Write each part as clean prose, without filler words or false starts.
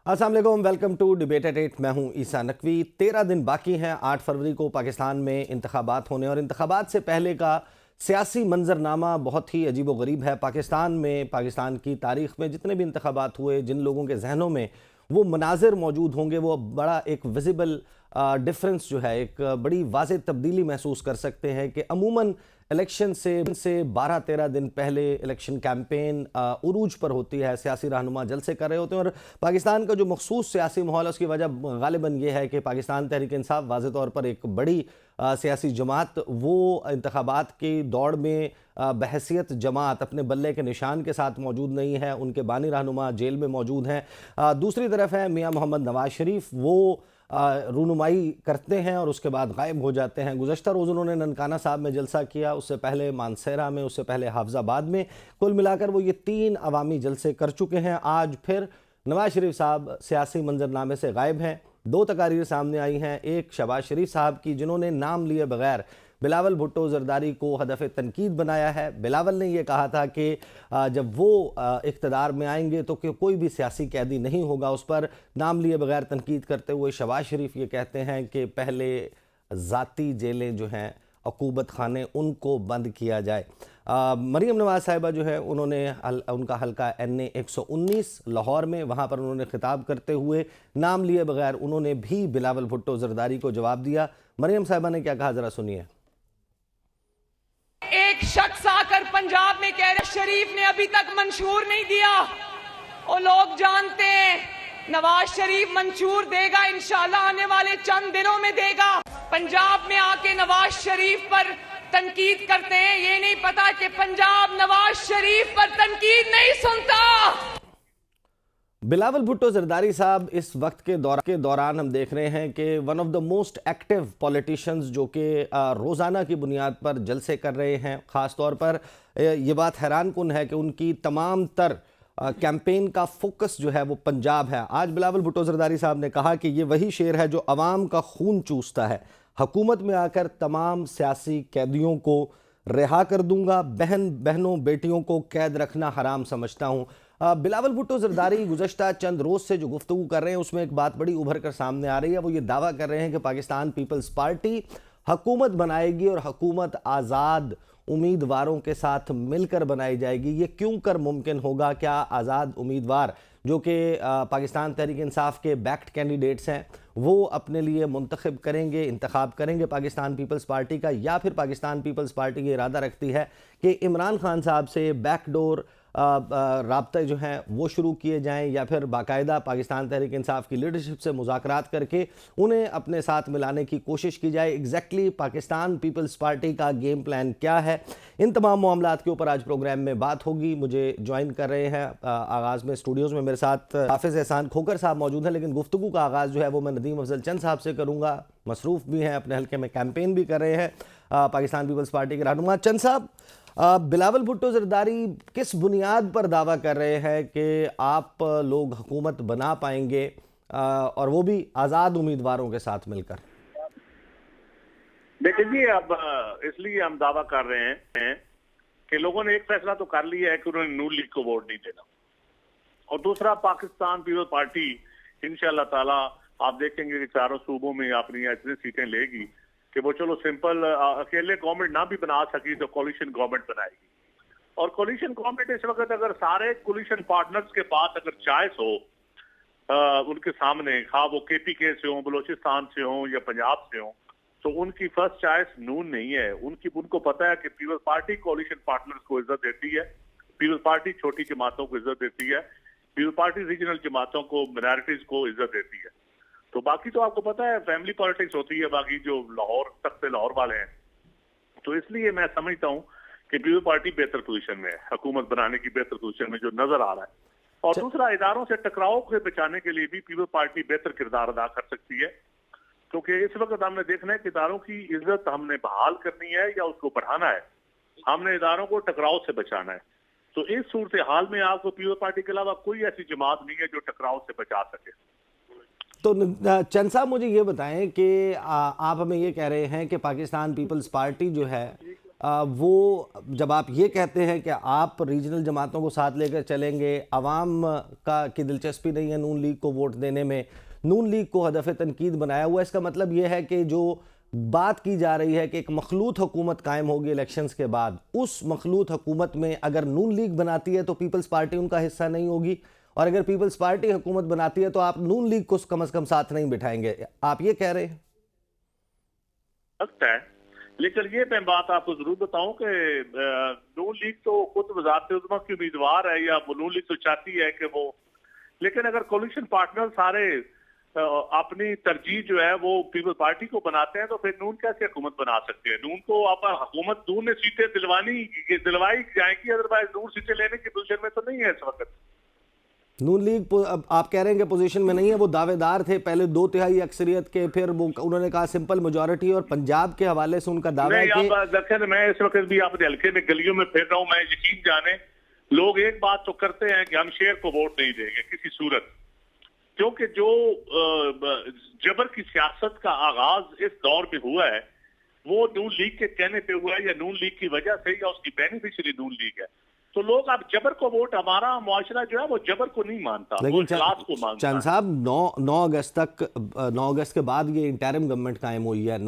अस्सलाम वालेकुम, welcome to debate eight 8। मैं हूं ईसा नकवी। 13 दिन बाकी हैं। 8 फरवरी को पाकिस्तान में इंतखाबात होने और इंतखाबात से पहले का सियासी मंजरनामा बहुत ही अजीब व गरीब है। पाकिस्तान में, पाकिस्तान की तारीख़ में जितने भी इंतखाबात हुए, जिन लोगों के जहनों में वो मनाजिर मौजूद होंगे, वो बड़ा एक विजिबल डिफरेंस जो है, एक बड़ी वाज़ेह तब्दीली महसूस कर सकते हैं कि अमूमन इलेक्शन से 12-13 दिन पहले इलेक्शन कैंपेन उरूज पर होती है, सियासी रहनुमा जलसे कर रहे होते हैं और पाकिस्तान का जो मखसूस सियासी माहौल है उसकी वजह गालिबन ये है कि पाकिस्तान तहरीक इंसाफ वाज़ेह तौर पर एक बड़ी सियासी जमात वो इंतखाबात की दौड़ में बहसियत जमात अपने बल्ले के निशान के साथ मौजूद नहीं है। उनके बानी रहनुमा जेल में मौजूद हैं। दूसरी तरफ है मियाँ मोहम्मद नवाज शरीफ, वो रूनुमाई करते हैं और उसके बाद गायब हो जाते हैं। गुज़श्ता रोज़ उन्होंने ननकाना साहब में जलसा किया, उससे पहले मानसेरा में, उससे पहले हाफजाबाद में। कुल मिलाकर वो ये 3 अवामी जलसे कर चुके हैं। आज फिर नवाज शरीफ साहब सियासी मंजरनामे से गायब हैं। 2 तकारीर सामने आई हैं। एक शहबाज शरीफ साहब की, जिन्होंने नाम लिए बगैर बिलावल भुट्टो जरदारी को हदफ तनकीद बनाया है। बिलावल ने यह कहा था कि जब वो इक़्तिदार में आएंगे तो कि कोई भी सियासी कैदी नहीं होगा। उस पर नाम लिए बगैर तनकीद करते हुए शहबाज शरीफ ये कहते हैं कि पहले ज़ाती जेलें जो हैं, अकूबत खाने, उनको बंद किया जाए। मरीम नवाज साहिबा जो है, उन्होंने उनका हल्का NA 119 लाहौर में, वहाँ पर उन्होंने खिताब करते हुए नाम लिए बगैर उन्होंने भी बिलावल भुट्टो जरदारी को जवाब दिया। मरीम साहिबा ने क्या कहा, ज़रा सुनिए। एक शख्स आकर पंजाब में कह रहे शरीफ ने अभी तक मंशूर नहीं दिया। वो लोग जानते हैं नवाज शरीफ मंशूर देगा, इंशाल्लाह आने वाले चंद दिनों में देगा। पंजाब में आके नवाज शरीफ पर तनकीद करते हैं, ये नहीं पता कि पंजाब नवाज शरीफ पर तनकीद नहीं सुनता। बिलावल भुट्टो जरदारी साहब इस वक्त के दौरान हम देख रहे हैं कि one of the most active politicians, जो कि रोज़ाना की बुनियाद पर जलसे कर रहे हैं। ख़ास तौर पर ये बात हैरान कुन है कि उनकी तमाम तर कैंपेन का फोकस जो है वो पंजाब है। आज बिलावल भुट्टो जरदारी साहब ने कहा कि ये वही शेर है जो अवाम का खून चूसता है। हुकूमत में आकर तमाम सियासी कैदियों को रिहा कर दूंगा, बहनों बेटियों को कैद रखना हराम समझता हूँ। बिलावल भुट्टो जरदारी गुज़श्ता चंद रोज़ से जो गुफ्तगू कर रहे हैं उसमें एक बात बड़ी उभर कर सामने आ रही है। वो ये दावा कर रहे हैं कि पाकिस्तान पीपल्स पार्टी हुकूमत बनाएगी और हुकूमत आज़ाद उम्मीदवारों के साथ मिलकर बनाई जाएगी। ये क्यों कर मुमकिन होगा? क्या आज़ाद उम्मीदवार जो कि पाकिस्तान तहरीक इंसाफ के बैक्ड कैंडिडेट्स हैं, वो अपने लिए मुंतखब करेंगे, इंतखाब करेंगे पाकिस्तान पीपल्स पार्टी का, या फिर पाकिस्तान पीपल्स पार्टी ये इरादा रखती है कि इमरान खान साहब से बैकडोर राब्ते जो हैं वो शुरू किए जाएं, या फिर बाकायदा पाकिस्तान तहरीक इंसाफ की लीडरशिप से मुज़ाकरात करके उन्हें अपने साथ मिलाने की कोशिश की जाए। एग्जैक्टली पाकिस्तान पीपल्स पार्टी का गेम प्लान क्या है? इन तमाम मामलात के ऊपर आज प्रोग्राम में बात होगी। मुझे ज्वाइन कर रहे हैं आगाज़ में स्टूडियोज़ में मेरे साथ हाफिज़ एहसान खोकर साहब मौजूद हैं, लेकिन गुफ्तगू का आगाज़ जो है वो मैं नदीम अफजल चंद साहब से करूँगा। मसरूफ़ भी हैं, अपने हल्के में कैंपेन भी कर रहे हैं, पाकिस्तान पीपल्स पार्टी के रहनुमा। चंद साहब, बिलावल भुट्टो जरदारी किस बुनियाद पर दावा कर रहे हैं कि आप लोग हुकूमत बना पाएंगे, और वो भी आज़ाद उम्मीदवारों के साथ मिलकर? देखिए जी, अब इसलिए हम दावा कर रहे हैं कि लोगों ने एक फैसला तो कर लिया है कि उन्होंने नून लीग को वोट नहीं देना, और दूसरा पाकिस्तान पीपल्स पार्टी इंशाअल्लाह ताला आप देखेंगे कि चारों सूबों में अपनी इतनी सीटें लेगी कि वो चलो सिंपल अकेले गवर्नमेंट ना भी बना सकी तो कोलिशन गवर्नमेंट बनाएगी। और कोलिशन गवर्नमेंट इस वक्त अगर सारे कोलिशन पार्टनर्स के पास अगर चॉइस हो उनके सामने, खा वो KPK से हो, बलोचिस्तान से हो या पंजाब से हो, तो उनकी फर्स्ट चॉइस नून नहीं है। उनको पता है कि पीपल्स पार्टी कोलिशन पार्टनर्स को इज्जत देती है, पीपल्स पार्टी छोटी जमातों को इज्जत देती है, पीपल्स पार्टी रीजनल जमातों को, माइनॉरिटीज को इज्जत देती है। तो बाकी तो आपको पता है फैमिली पॉलिटिक्स होती है, बाकी जो लाहौर तक से लाहौर वाले हैं। तो इसलिए मैं समझता हूं कि पीपल्स पार्टी बेहतर पोजीशन में है, हुकूमत बनाने की बेहतर पोजीशन में जो नजर आ रहा है। और दूसरा, इदारों से टकराव से बचाने के लिए भी पीपल्स पार्टी बेहतर किरदार अदा कर सकती है, क्योंकि इस वक्त हमने देखना है कि इदारों की इज्जत हमने बहाल करनी है या उसको बढ़ाना है। हमने इदारों को टकराव से बचाना है। तो इस सूरत हाल में आपको पीपल्स पार्टी के अलावा कोई ऐसी जमात नहीं है जो टकराव से बचा सके। तो चंद साहब, मुझे ये बताएं कि आप हमें ये कह रहे हैं कि पाकिस्तान पीपल्स पार्टी जो है वो जब आप ये कहते हैं कि आप रीजनल जमातों को साथ लेकर चलेंगे, अवाम का की दिलचस्पी नहीं है नून लीग को वोट देने में, नून लीग को हदफ तनकीद बनाया हुआ है, इसका मतलब ये है कि जो बात की जा रही है कि एक मखलूत हुकूमत कायम होगी इलेक्शंस के बाद, उस मखलूत हुकूमत में अगर नून लीग बनाती है तो पीपल्स पार्टी उनका हिस्सा नहीं होगी, और अगर पीपल्स पार्टी हुकूमत बनाती है तो आप नून लीग को कम से कम साथ नहीं बिठाएंगे, आप ये कह रहे हैं? लगता है, लेकिन ये मैं बात आपको जरूर बताऊं कि नून लीग तो खुद वज़ारत उज़्मा की उम्मीदवार है, या नून लीग तो चाहती है कि वो, लेकिन अगर कोलिशन पार्टनर सारे अपनी तरजीह जो है वो पीपल पार्टी को बनाते हैं तो फिर नून कैसे हुकूमत बना सकते हैं? नून को अब हुकूमत, नून ने सीटें दिलवाई जाएंगी, अदरवाइज नून सीटें लेने की पोजीशन में तो नहीं है इस वक्त। नून लीग अब आप कह रहे हैं कि पोजीशन में नहीं है, वो दावेदार थे पहले 2/3 अक्सरियत के, फिर वो उन्होंने कहा सिंपल मेजॉरिटी, और पंजाब के हवाले से उनका दावा है कि मैं इस वक्त भी अपने हल्के में गलियों में फिर रहा हूँ, मैं यकीन जाने लोग एक बात तो करते हैं कि हम शेर को वोट नहीं देंगे किसी सूरत, क्योंकि जो जबर की सियासत का आगाज इस दौर में हुआ है वो नून लीग के कहने पे हुआ है, या नून लीग की वजह से, या उसकी बेनिफिशियरी नून लीग है। तो लोग अब जबर को वोट, हमारा मुआशरा जो है वो जबर को नहीं मानता, वो इखलास को मानता चंद है। साहब 9 अगस्त के बाद ये इंटरिम गवर्नमेंट कायम हुई है,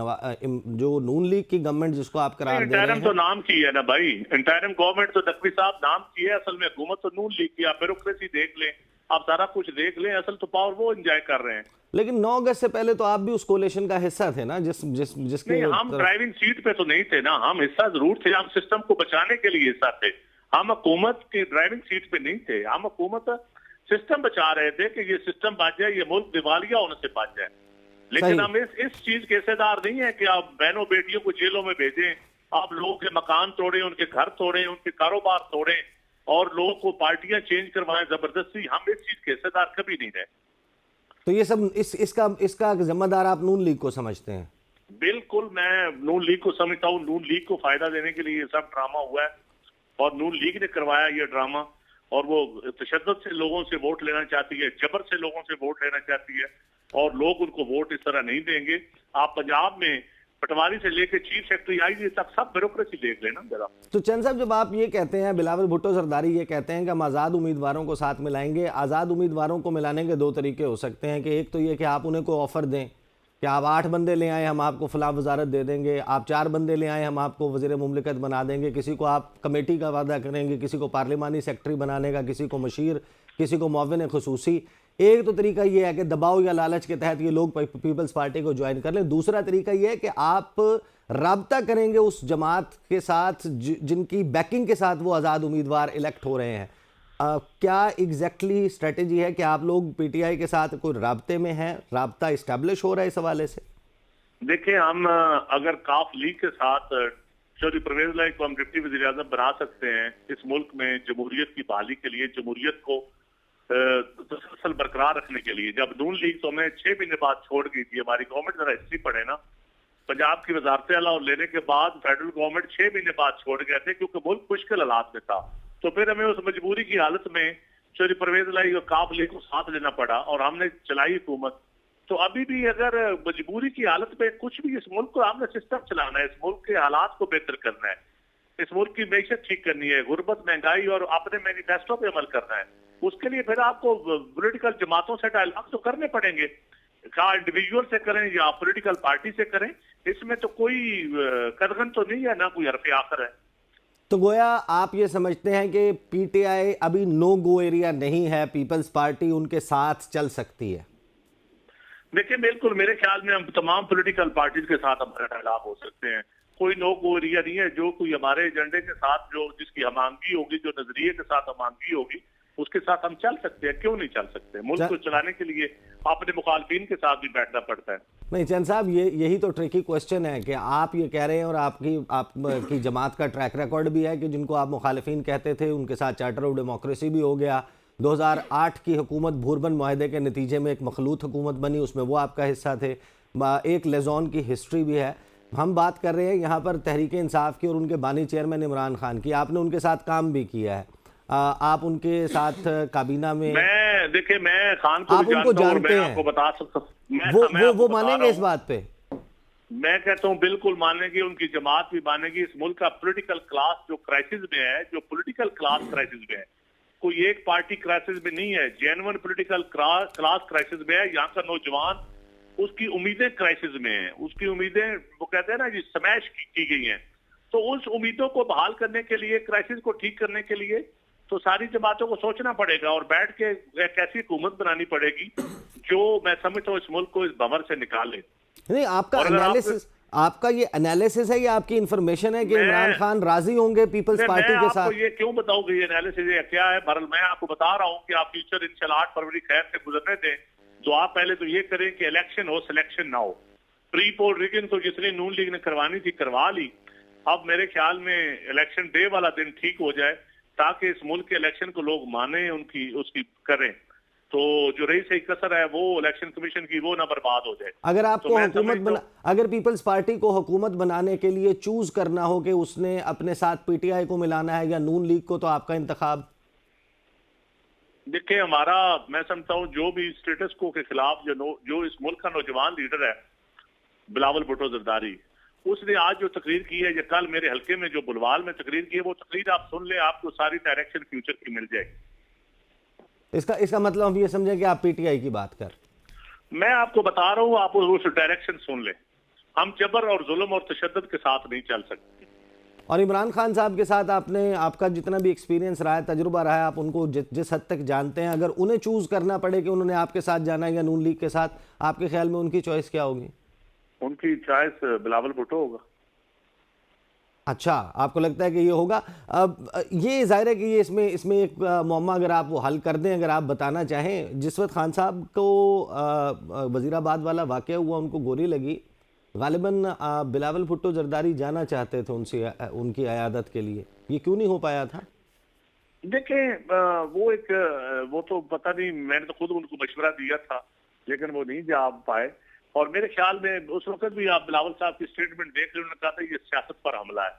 जो नून लीग की गवर्नमेंट जिसको आप करार दे रहे हैं, इंटरिम तो नाम की है ना भाई, इंटरिम गवर्नमेंट तो नकवी साहब नाम की है, असल में हुकूमत तो नून लीग की। आप ब्यूरोक्रेसी देख लें, आप सारा कुछ देख लें, असल तो पावर वो एंजॉय कर रहे हैं। लेकिन 9 अगस्त से पहले तो आप भी उस कोलिशन का हिस्सा थे ना, जिसके नहीं, हम ड्राइविंग सीट पे तो नहीं थे ना, हम हिस्सा जरूर थे, हम सिस्टम को बचाने के लिए हिस्सा थे, हम हुकूमत की ड्राइविंग सीट पे नहीं थे, हम हुकूमत सिस्टम बचा रहे थे कि ये सिस्टम बच जाए, ये मुल्क दिवालिया होने से बच जाए। लेकिन हम इस चीज के हिस्सेदार नहीं है कि आप बहनों बेटियों को जेलों में भेजें, आप लोगों के मकान तोड़ें, उनके घर तोड़ें, उनके कारोबार तोड़ें, और लोगों को पार्टियां चेंज करवाएं जबरदस्ती। हम इस चीज के हिस्सेदार कभी नहीं रहे। तो ये सब इसका जिम्मेदार आप नून लीग को समझते हैं? बिल्कुल, मैं नून लीग को समझता हूँ। नून लीग को फायदा देने के लिए ये सब ड्रामा हुआ है, और नून लीग ने करवाया ये ड्रामा, और वो तशद्दुद से लोगों से वोट लेना चाहती है, जबर से लोगों से वोट लेना चाहती है, और लोग उनको वोट इस तरह नहीं देंगे। आप पंजाब में पटवारी से लेकर चीफ सेक्रेटरी आईजी तक सब ब्यूरोक्रेसी देख लेना जरा। तो चंद साहब, जब आप ये कहते हैं, बिलावल भुट्टो जरदारी ये कहते हैं कि हम आज़ाद उम्मीदवारों को साथ मिलाएंगे, आज़ाद उम्मीदवारों को मिलाने के 2 तरीके हो सकते हैं कि एक तो ये कि आप उन्हें कोई ऑफर दें कि आप 8 बंदे ले आए, हम आपको फलां वजारत दे देंगे, आप 4 बंदे ले आए, हम आपको वज़ीर मुमलिकत बना देंगे, किसी को आप कमेटी का वादा करेंगे, किसी को पार्लिमानी सेक्रेटरी बनाने का, किसी को मशीर, किसी को मुअव्विन खुसूसी। एक तो तरीका ये है कि दबाव या लालच के तहत ये लोग पीपल्स पार्टी को ज्वाइन कर लें। दूसरा तरीका ये है कि आप राब्ता करेंगे उस जमात के साथ जिनकी बैकिंग के साथ वो आज़ाद उम्मीदवार इलेक्ट हो रहे हैं। क्या एग्जैक्टली स्ट्रेटेजी है कि आप लोग पीटीआई के साथ कोई राब्ते में हैं, राब्ता इस्टेब्लिश हो रहा है इस हवाले से? देखिए, हम अगर काफ लीग के साथ चौधरी परवेज लाई को हम डिप्टी वज़ीर आज़म बना सकते हैं इस मुल्क में जमहूरियत की बहाली के लिए, जमहूरियत को तसलसल बरकरार रखने के लिए। जब नून लीग तो हमें 6 महीने बाद छोड़ गई थी, हमारी गवर्नमेंट जरा हिस्ट्री पढ़े ना, पंजाब की वजारत आला और लेने के बाद फेडरल गवर्नमेंट 6 महीने बाद छोड़ गए थे, क्योंकि मुल्क मुश्किल हालात में था। तो फिर हमें उस मजबूरी की हालत में चौधरी परवेज लाई और काफ लीग को साथ लेना पड़ा, और हमने चलाई हुकूमत। तो अभी भी अगर मजबूरी की हालत में कुछ भी, इस मुल्क को हमने सिस्टम चलाना है, इस मुल्क के हालात को बेहतर करना है, इस मुल्क की मैशत ठीक करनी है, गुर्बत, महंगाई और अपने मैनिफेस्टो पे अमल करना है, उसके लिए फिर आपको पॉलिटिकल जमातों से डायलॉग तो करने पड़ेंगे, क्या इंडिविजुअल से करें या पॉलिटिकल पार्टी से करें। इसमें तो कोई कदगन तो नहीं है, ना कोई हरफ आखिर है। तो गोया आप ये समझते हैं कि पीटीआई अभी नो गो एरिया नहीं है, पीपल्स पार्टी उनके साथ चल सकती है? देखिए, बिल्कुल, मेरे ख्याल में हम तमाम पॉलिटिकल पार्टीज के साथ हमारा डायलॉग हो सकते हैं, कोई नो गो एरिया नहीं है। जो कोई हमारे एजेंडे के साथ, जो जिसकी हमांगी होगी, जो नजरिए के साथ हमांगी होगी, उसके साथ हम चल सकते हैं। क्यों नहीं चल सकते? मुल्क को चलाने के लिए अपने मुखालफिन के साथ भी बैठना पड़ता है। नहीं चंद साहब, यही तो ट्रिकी क्वेश्चन है कि आप ये कह रहे हैं, और आपकी जमात का ट्रैक रिकॉर्ड भी है कि जिनको आप मुखालिफिन कहते थे उनके साथ चार्टर ऑफ डेमोक्रेसी भी हो गया। 2008 की हुकूमत भूरबन मुआहदे के नतीजे में एक मखलूत हुकूमत बनी, उसमें वो आपका हिस्सा थे। एक लेजॉन की हिस्ट्री भी है। हम बात कर रहे हैं यहाँ पर तहरीक इंसाफ की और उनके बानी चेयरमैन इमरान खान की। आपने उनके साथ काम भी किया है, आप उनके साथ काबीना में, मैं खान को आप उनको जानते हैं, आपको बता सकता हूँ। वो मानेंगे इस बात पे? मैं कहता हूं बिल्कुल मानेगी, उनकी जमात भी मानेगी। इस मुल्क का पॉलिटिकल क्लास जो क्राइसिस में है, जो पॉलिटिकल क्लास क्राइसिस में है, कोई एक पार्टी क्राइसिस में नहीं है, जेन्युइन पॉलिटिकल क्लास क्राइसिस में है। यहाँ का नौजवान, उसकी उम्मीदें क्राइसिस में है, उसकी उम्मीदें वो कहते हैं ना जी स्मैश की गई हैं। तो उस उम्मीदों को बहाल करने के लिए, क्राइसिस को ठीक करने के लिए तो सारी जमातों को सोचना पड़ेगा और बैठ के एक ऐसी हुकूमत बनानी पड़ेगी जो मैं समझता हूँ इस मुल्क को इस भंवर से निकाले। नहीं, आपका एनालिसिस, आपका ये एनालिसिस है या आपकी इंफॉर्मेशन है कि इमरान खान राजी होंगे पीपल्स पार्टी के साथ? ये क्यों बताऊंगी ये एनालिसिस ये क्या है? बहरहाल मैं आपको बता रहा हूँ कि आप फ्यूचर इंशाल्लाह 8 फरवरी खैर से गुजरने दें। तो आप पहले तो ये करें कि इलेक्शन हो, सिलेक्शन ना हो। प्री पोल रिगिंग तो जितनी नून लीग ने करवानी थी करवा ली। अब मेरे ख्याल में इलेक्शन डे वाला दिन ठीक हो जाए ताकि इस मुल्क के इलेक्शन को लोग माने, उनकी उसकी करें। तो जो रही सही कसर है वो इलेक्शन कमीशन की, वो ना बर्बाद हो जाए। अगर आपको अगर पीपल्स पार्टी को हुकूमत बनाने के लिए चूज करना हो कि उसने अपने साथ पीटीआई को मिलाना है या नून लीग को, तो आपका इंतखाब? देखिए हमारा, मैं समझता हूँ जो भी स्टेटस को के खिलाफ जो इस मुल्क का नौजवान लीडर है बिलावल भुट्टो जरदारी, उसने आज जो तकरीर की है या कल मेरे हल्के में जो बुलवाल में तकरीर की है, वो तकरीर आप सुन ले, आपको सारी डायरेक्शन फ्यूचर की मिल जाएगी। इसका मतलब हम ये समझें कि आप पीटीआई की बात कर? मैं आपको बता रहा हूँ, आप उस डायरेक्शन सुन ले। हम जबर और जुल्म और तशद्दुद के साथ नहीं चल सकते। और इमरान खान साहब के साथ आपका जितना भी एक्सपीरियंस रहा है, तजुर्बा रहा है, आप उनको जिस हद तक जानते हैं, अगर उन्हें चूज करना पड़े कि उन्होंने आपके साथ जाना है या नून लीग के साथ, आपके ख्याल में उनकी चॉइस क्या होगी? उनकी चॉइस बिलावल भुट्टो होगा। अच्छा, आपको लगता है कि ये होगा? अब ये जाहिर है कि ये इसमें एक मौमा अगर आप वो हल कर दें, अगर आप बताना चाहें, जिस वक्त खान साहब को वजीराबाद वाला वाक़या हुआ, उनको गोली लगी, गालिबन बिलावल भुट्टो जरदारी जाना चाहते थे उनकी अयादत के लिए, ये क्यों नहीं हो पाया था? देखें वो तो पता नहीं, मैंने तो खुद उनको मशवरा दिया था लेकिन वो नहीं जा पाए। और मेरे ख्याल में उस वक्त भी आप बिलावल साहब की स्टेटमेंट देख रहे, उन्होंने कहा था ये सियासत पर हमला है।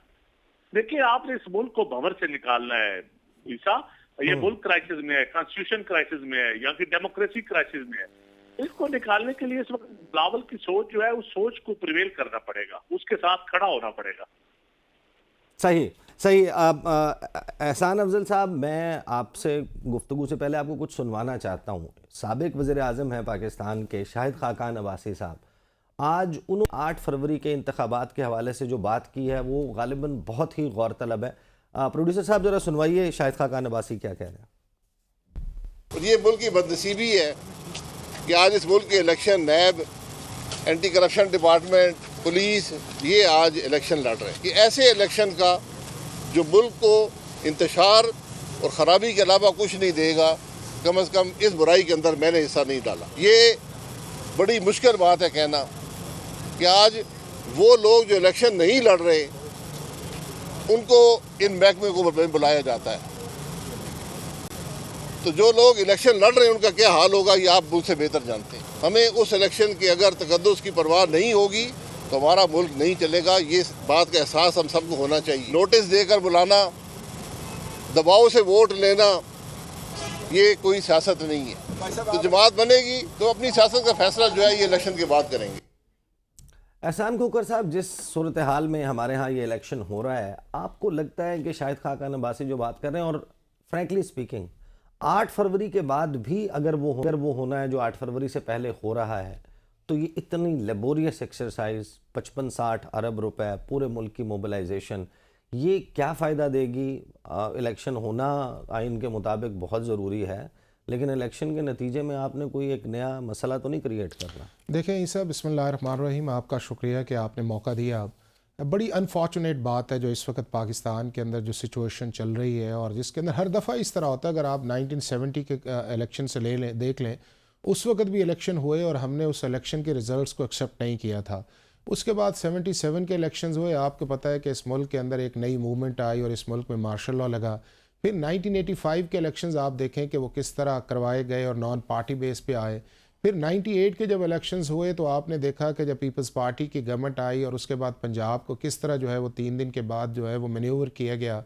देखिए आपने इस मुल्क को भंवर से निकालना है ईसा, ये मुल्क क्राइसिस में है, कॉन्स्टिट्यूशन क्राइसिस में है, यहाँ की डेमोक्रेसी क्राइसिस में है। इसको निकालने के लिए इस वक्त बिलावल की सोच जो है, उस सोच को प्रिवेल करना पड़ेगा, उसके साथ खड़ा होना पड़ेगा। सही। एहसान अफजल साहब, मैं आपसे गुफ्तगू से पहले आपको कुछ सुनवाना चाहता हूँ। साबिक वज़ीर आज़म हैं पाकिस्तान के शाहिद खाकान अब्बासी साहब, आज उन्होंने 8 फरवरी के इंतखाबात के हवाले से जो बात की है वो गालिबन बहुत ही गौरतलब है। प्रोड्यूसर साहब ज़रा सुनवाइए शाहिद खाकान अब्बासी क्या कह रहे हैं। ये मुल्क की बदनसीबी है कि आज इस मुल्क के इलेक्शन नैब, एंटी करप्शन डिपार्टमेंट, पुलिस, ये आज इलेक्शन लड़ रहे हैं। कि ऐसे इलेक्शन का जो मुल्क को इंतशार और ख़राबी के अलावा कुछ नहीं देगा, कम से कम इस बुराई के अंदर मैंने हिस्सा नहीं डाला। ये बड़ी मुश्किल बात है कहना कि आज वो लोग जो इलेक्शन नहीं लड़ रहे उनको इन महकमे को बुलाया जाता है। तो जो लोग इलेक्शन लड़ रहे हैं उनका क्या हाल होगा ये आप मुझसे बेहतर जानते हैं। हमें उस इलेक्शन की अगर तकद्दुस की परवाह नहीं होगी तो हमारा मुल्क नहीं चलेगा। ये बात का एहसास हम सबको होना चाहिए। नोटिस देकर बुलाना, दबाव से वोट लेना, ये कोई सियासत नहीं है। तो जमात बनेगी तो अपनी सियासत का फैसला जो है ये इलेक्शन के बाद करेंगे। एहसान खोकर साहब, जिस सूरत हाल में हमारे यहाँ ये इलेक्शन हो रहा है, आपको लगता है कि शाहिद खाकान अब्बासी जो बात कर रहे हैं, और फ्रैंकली स्पीकिंग 8 फरवरी के बाद भी अगर वो होना है जो 8 फरवरी से पहले हो रहा है, तो ये इतनी लेबोरियस एक्सरसाइज, 55-60 अरब रुपए, पूरे मुल्क की मोबिलाइजेशन, ये क्या फ़ायदा देगी? इलेक्शन होना आइन के मुताबिक बहुत ज़रूरी है, लेकिन इलेक्शन के नतीजे में आपने कोई एक नया मसला तो नहीं क्रिएट करना। देखें ईसा, बिस्मिल्लाहिर्रहमानिर्रहीम, आपका शुक्रिया कि आपने मौका दिया। बड़ी अनफॉर्चुनेट बात है जो इस वक्त पाकिस्तान के अंदर जो सिचुएशन चल रही है, और जिसके अंदर हर दफ़ा इस तरह होता है। अगर आप 1970 के इलेक्शन से देख लें, उस वक्त भी इलेक्शन हुए और हमने उस इलेक्शन के रिज़ल्ट्स को एक्सेप्ट नहीं किया था। उसके बाद 77 के इलेक्शंस हुए। आपको पता है कि इस मुल्क के अंदर एक नई मूवमेंट आई और इस मुल्क में मार्शल लॉ लगा। फिर 1985 के इलेक्शंस आप देखें कि वो किस तरह करवाए गए और नॉन पार्टी बेस पे आए। फिर 98 के जब इलेक्शंस हुए तो आपने देखा कि जब पीपल्स पार्टी की गवर्नमेंट आई और उसके बाद पंजाब को किस तरह जो है वो 3 दिन के बाद जो है वो मैन्यूवर किया गया।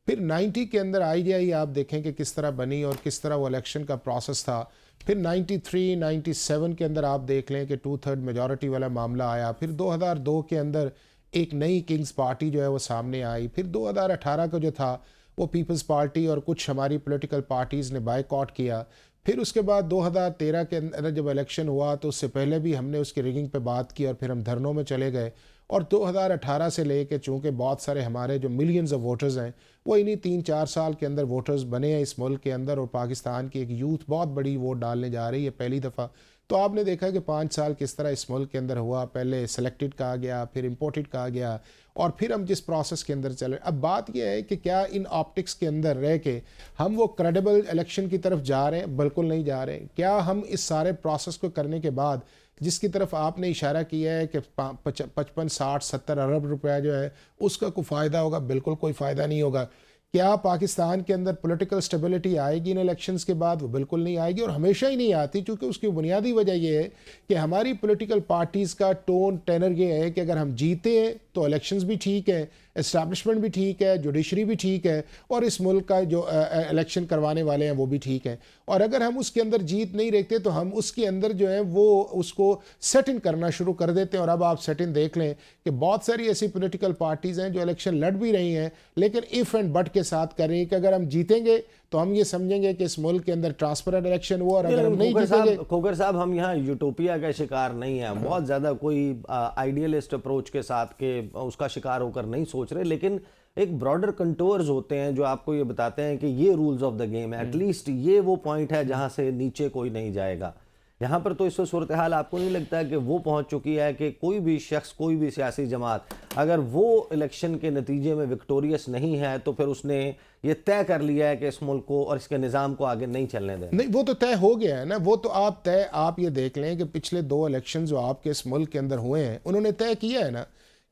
फिर 90 के अंदर IGI आप देखें कि किस तरह बनी और किस तरह वो इलेक्शन का प्रोसेस था। फिर 93, 97 के अंदर आप देख लें कि 2/3 मेजॉरिटी वाला मामला आया। फिर 2002 के अंदर एक नई किंग्स पार्टी जो है वो सामने आई। फिर 2018 का जो था वो पीपल्स पार्टी और कुछ हमारी पॉलिटिकल पार्टीज़ ने बायकॉट किया। फिर उसके बाद 2013 के अंदर जब इलेक्शन हुआ तो उससे पहले भी हमने उसकी रिगिंग पे बात की और फिर हम धरनों में चले गए। और 2018 से लेके चूँकि बहुत सारे हमारे जो मिलियंस ऑफ वोटर्स हैं वो इन्हीं 3-4 साल के अंदर वोटर्स बने हैं इस मुल्क के अंदर, और पाकिस्तान की एक यूथ बहुत बड़ी वोट डालने जा रही है पहली दफ़ा। तो आपने देखा कि 5 साल किस तरह इस मुल्क के अंदर हुआ, पहले सेलेक्टेड कहा गया, फिर इम्पोर्टेड कहा गया, और फिर हम जिस प्रोसेस के अंदर चल रहे। अब बात यह है कि क्या इन ऑप्टिक्स के अंदर रह के हम वो क्रेडिबल इलेक्शन की तरफ जा रहे हैं? बिल्कुल नहीं जा रहे हैं। क्या हम इस सारे प्रोसेस को करने के बाद जिसकी तरफ आपने इशारा किया है कि 55, 60, 70 अरब रुपया जो है उसका कोई फ़ायदा होगा? बिल्कुल कोई फ़ायदा नहीं होगा। क्या पाकिस्तान के अंदर पॉलिटिकल स्टेबिलिटी आएगी इन इलेक्शंस के बाद? वो बिल्कुल नहीं आएगी, और हमेशा ही नहीं आती, क्योंकि उसकी बुनियादी वजह यह है कि हमारी पॉलिटिकल पार्टीज़ का टोन टेनर ये है कि अगर हम जीते हैं तो इलेक्शंस भी ठीक है, एस्टैब्लिशमेंट भी ठीक है, जुडिशरी भी ठीक है, और इस मुल्क का जो इलेक्शन करवाने वाले हैं वो भी ठीक है। और अगर हम उसके अंदर जीत नहीं रखते तो हम उसके अंदर जो है वो उसको सेट इन करना शुरू कर देते हैं। और अब आप सेट इन देख लें कि बहुत सारी ऐसी पॉलिटिकल पार्टीज़ हैं जो इलेक्शन लड़ भी रही हैं, लेकिन इफ़ एंड बट के साथ कर रही हैं कि अगर हम जीतेंगे तो हम ये समझेंगे कि इस मुल्क के अंदर ट्रांसपेरेंट इलेक्शन हुआ, और अगर हम नहीं जीतेंगे। खोकर साहब, हम यहाँ यूटोपिया का शिकार नहीं है, बहुत ज़्यादा कोई आइडियलिस्ट अप्रोच के साथ के उसका शिकार होकर नहीं सोच रहे, लेकिन एक ब्रॉडर कंटोर्स होते हैं जो आपको ये बताते हैं कि ये रूल्स ऑफ द गेम है, एटलीस्ट ये वो पॉइंट है जहाँ से नीचे कोई नहीं जाएगा। यहाँ पर तो इस सूरत हाल आपको नहीं लगता है कि वो पहुँच चुकी है कि कोई भी शख्स, कोई भी सियासी जमात अगर वो इलेक्शन के नतीजे में विक्टोरियस नहीं है तो फिर उसने ये तय कर लिया है कि इस मुल्क को और इसके निज़ाम को आगे नहीं चलने दें? नहीं, वो तो तय हो गया है ना। वो तो आप ये देख लें कि पिछले 2 इलेक्शन जो आपके इस मुल्क के अंदर हुए हैं उन्होंने तय किया है ना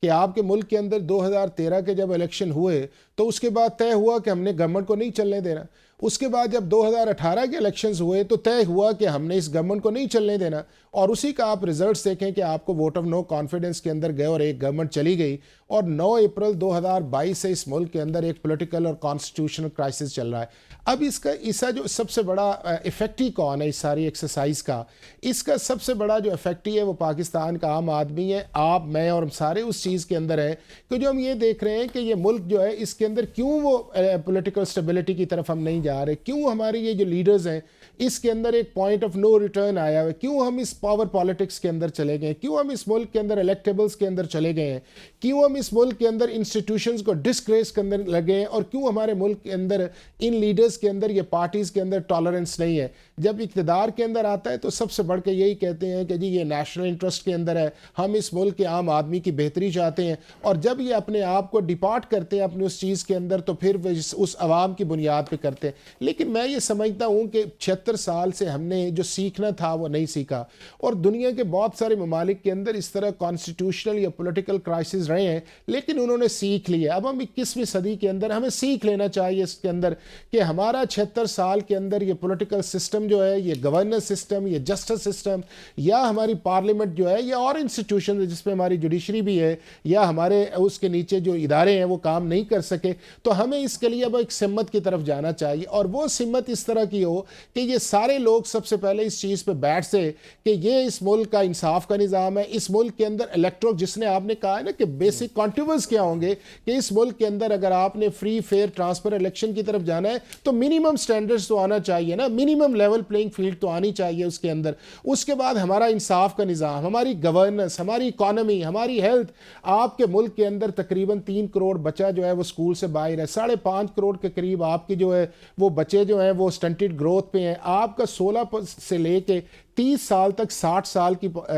कि आपके मुल्क के अंदर 2013 के जब इलेक्शन हुए तो उसके बाद तय हुआ कि हमने गवर्नमेंट को नहीं चलने देना। उसके बाद जब 2018 के इलेक्शंस हुए तो तय हुआ कि हमने इस गवर्नमेंट को नहीं चलने देना, और उसी का आप रिजल्ट्स देखें कि आपको वोट ऑफ नो कॉन्फिडेंस के अंदर गए और एक गवर्नमेंट चली गई, और 9 अप्रैल 2022 से इस मुल्क के अंदर एक पॉलिटिकल और कॉन्स्टिट्यूशनल क्राइसिस चल रहा है। अब इसका जो सबसे बड़ा इफेक्टी कौन है इस सारी एक्सरसाइज का? इसका सबसे बड़ा जो इफेक्टी है वो पाकिस्तान का आम आदमी है, आप, मैं और हम सारे उस चीज़ के अंदर हैं कि जो हम ये देख रहे हैं कि ये मुल्क जो है इसके अंदर क्यों वो पॉलिटिकल स्टेबिलिटी की तरफ हम नहीं जा रहे, क्यों हमारे ये जो लीडर्स हैं इसके अंदर एक पॉइंट ऑफ नो रिटर्न आया है, क्यों हम इस पावर पॉलिटिक्स के अंदर चले गए, क्यों हम इस मुल्क के अंदर इलेक्टेबल्स के अंदर चले गए हैं, क्यों हम इस मुल्क के अंदर इंस्टीट्यूशंस को डिस्ग्रेस के अंदर लगे हैं, और क्यों हमारे मुल्क के अंदर इन लीडर्स के अंदर, ये पार्टीज़ के अंदर टॉलरेंस नहीं है। जब इक़्तिदार के अंदर आता है तो सबसे बढ़ के यही कहते हैं कि जी ये नेशनल इंटरेस्ट के अंदर है, हम इस मुल्क के आम आदमी की बेहतरी चाहते हैं, और जब ये अपने आप को डिपार्ट करते हैं अपनी उस चीज़ के अंदर तो फिर उस आवाम की बुनियाद पर करते हैं। लेकिन मैं ये समझता हूँ कि 76 साल से हमने जो सीखना था वो नहीं सीखा, और दुनिया के बहुत सारे ममालिक के अंदर इस तरह कॉन्स्टिट्यूशनल या पॉलिटिकल क्राइसिस रहे हैं, लेकिन उन्होंने सीख लिया। अब हम 21वीं सदी के अंदर हमें सीख लेना चाहिए इसके अंदर कि हमारा 76 साल के अंदर ये पॉलिटिकल सिस्टम जो है, ये गवर्नेंस सिस्टम, ये जस्टिस सिस्टम, या हमारी पार्लियामेंट जो है, या और इंस्टीट्यूशन है जिसमें हमारी जुडिशरी भी है, या हमारे उसके नीचे जो इदारे हैं वो काम नहीं कर सके, तो हमें इसके लिए अब एक सिम्मत की तरफ जाना चाहिए। और वो सिम्मत इस तरह की हो कि ये सारे लोग सबसे पहले इस चीज़ पे बैठ से कि ये इस मुल्क का इंसाफ का निज़ाम है, इस मुल्क के अंदर इलेक्ट्रोल, जिसने आपने कहा है ना कि बेसिक कॉन्ट्रीब्यूंस क्या होंगे कि इस मुल्क के अंदर अगर आपने फ्री फेयर ट्रांसपेरेंट इलेक्शन की तरफ जाना है तो मिनिमम स्टैंडर्ड्स तो आना चाहिए ना, मिनिमम लेवल प्लेइंग फील्ड तो आनी चाहिए उसके अंदर। उसके बाद हमारा इंसाफ का निज़ाम, हमारी गवर्नेंस, हमारी इकॉनमी, हमारी हेल्थ। आपके मुल्क के अंदर तकरीबन 3 करोड़ बच्चा जो है वो स्कूल से बाहर है, 5.5 करोड़ के करीब आपकी जो है वो बच्चे जो हैं वो स्टंटेड ग्रोथ पे हैं। आपका 16 से लेके 30 साल तक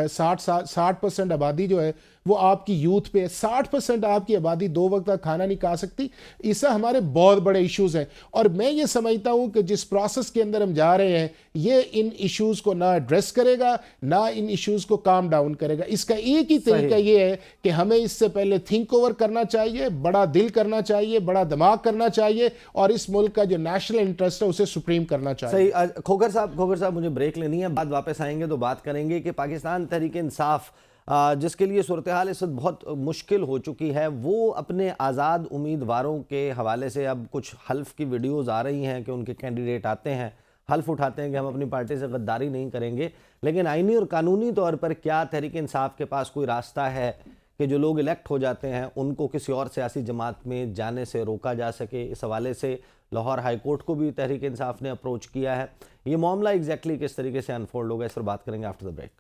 60% आबादी जो है वो आपकी यूथ पे, 60% आपकी आबादी 2 वक्त का खाना नहीं खा सकती। इससे हमारे बहुत बड़े इश्यूज हैं, और मैं ये समझता हूँ कि जिस प्रोसेस के अंदर हम जा रहे हैं ये इन इश्यूज को ना एड्रेस करेगा, ना इन इश्यूज को काम डाउन करेगा। इसका एक ही तरीका ये है कि हमें इससे पहले थिंक ओवर करना चाहिए, बड़ा दिल करना चाहिए, बड़ा दिमाग करना चाहिए, और इस मुल्क का जो नेशनल इंटरेस्ट है उसे सुप्रीम करना चाहिए। सही। खोकर साहब मुझे ब्रेक लेनी है, बाद वापस आएंगे तो बात करेंगे कि पाकिस्तान तहरीक इंसाफ जिसके लिए सूरत हाल इस वक्त बहुत मुश्किल हो चुकी है, वो अपने आज़ाद उम्मीदवारों के हवाले से अब कुछ हल्फ की वीडियोज़ आ रही हैं कि उनके कैंडिडेट आते हैं, हल्फ उठाते हैं कि हम अपनी पार्टी से गद्दारी नहीं करेंगे, लेकिन आईनी और कानूनी तौर पर क्या तहरीक इंसाफ के पास कोई रास्ता है कि जो लोग इलेक्ट हो जाते हैं उनको किसी और सियासी जमात में जाने से रोका जा सके? इस हवाले से लाहौर हाई कोर्ट को भी तहरीक इंसाफ ने अप्रोच किया है। ये मामला एग्जैक्टली किस तरीके से अनफोल्ड होगा, इस पर बात करेंगे after the break.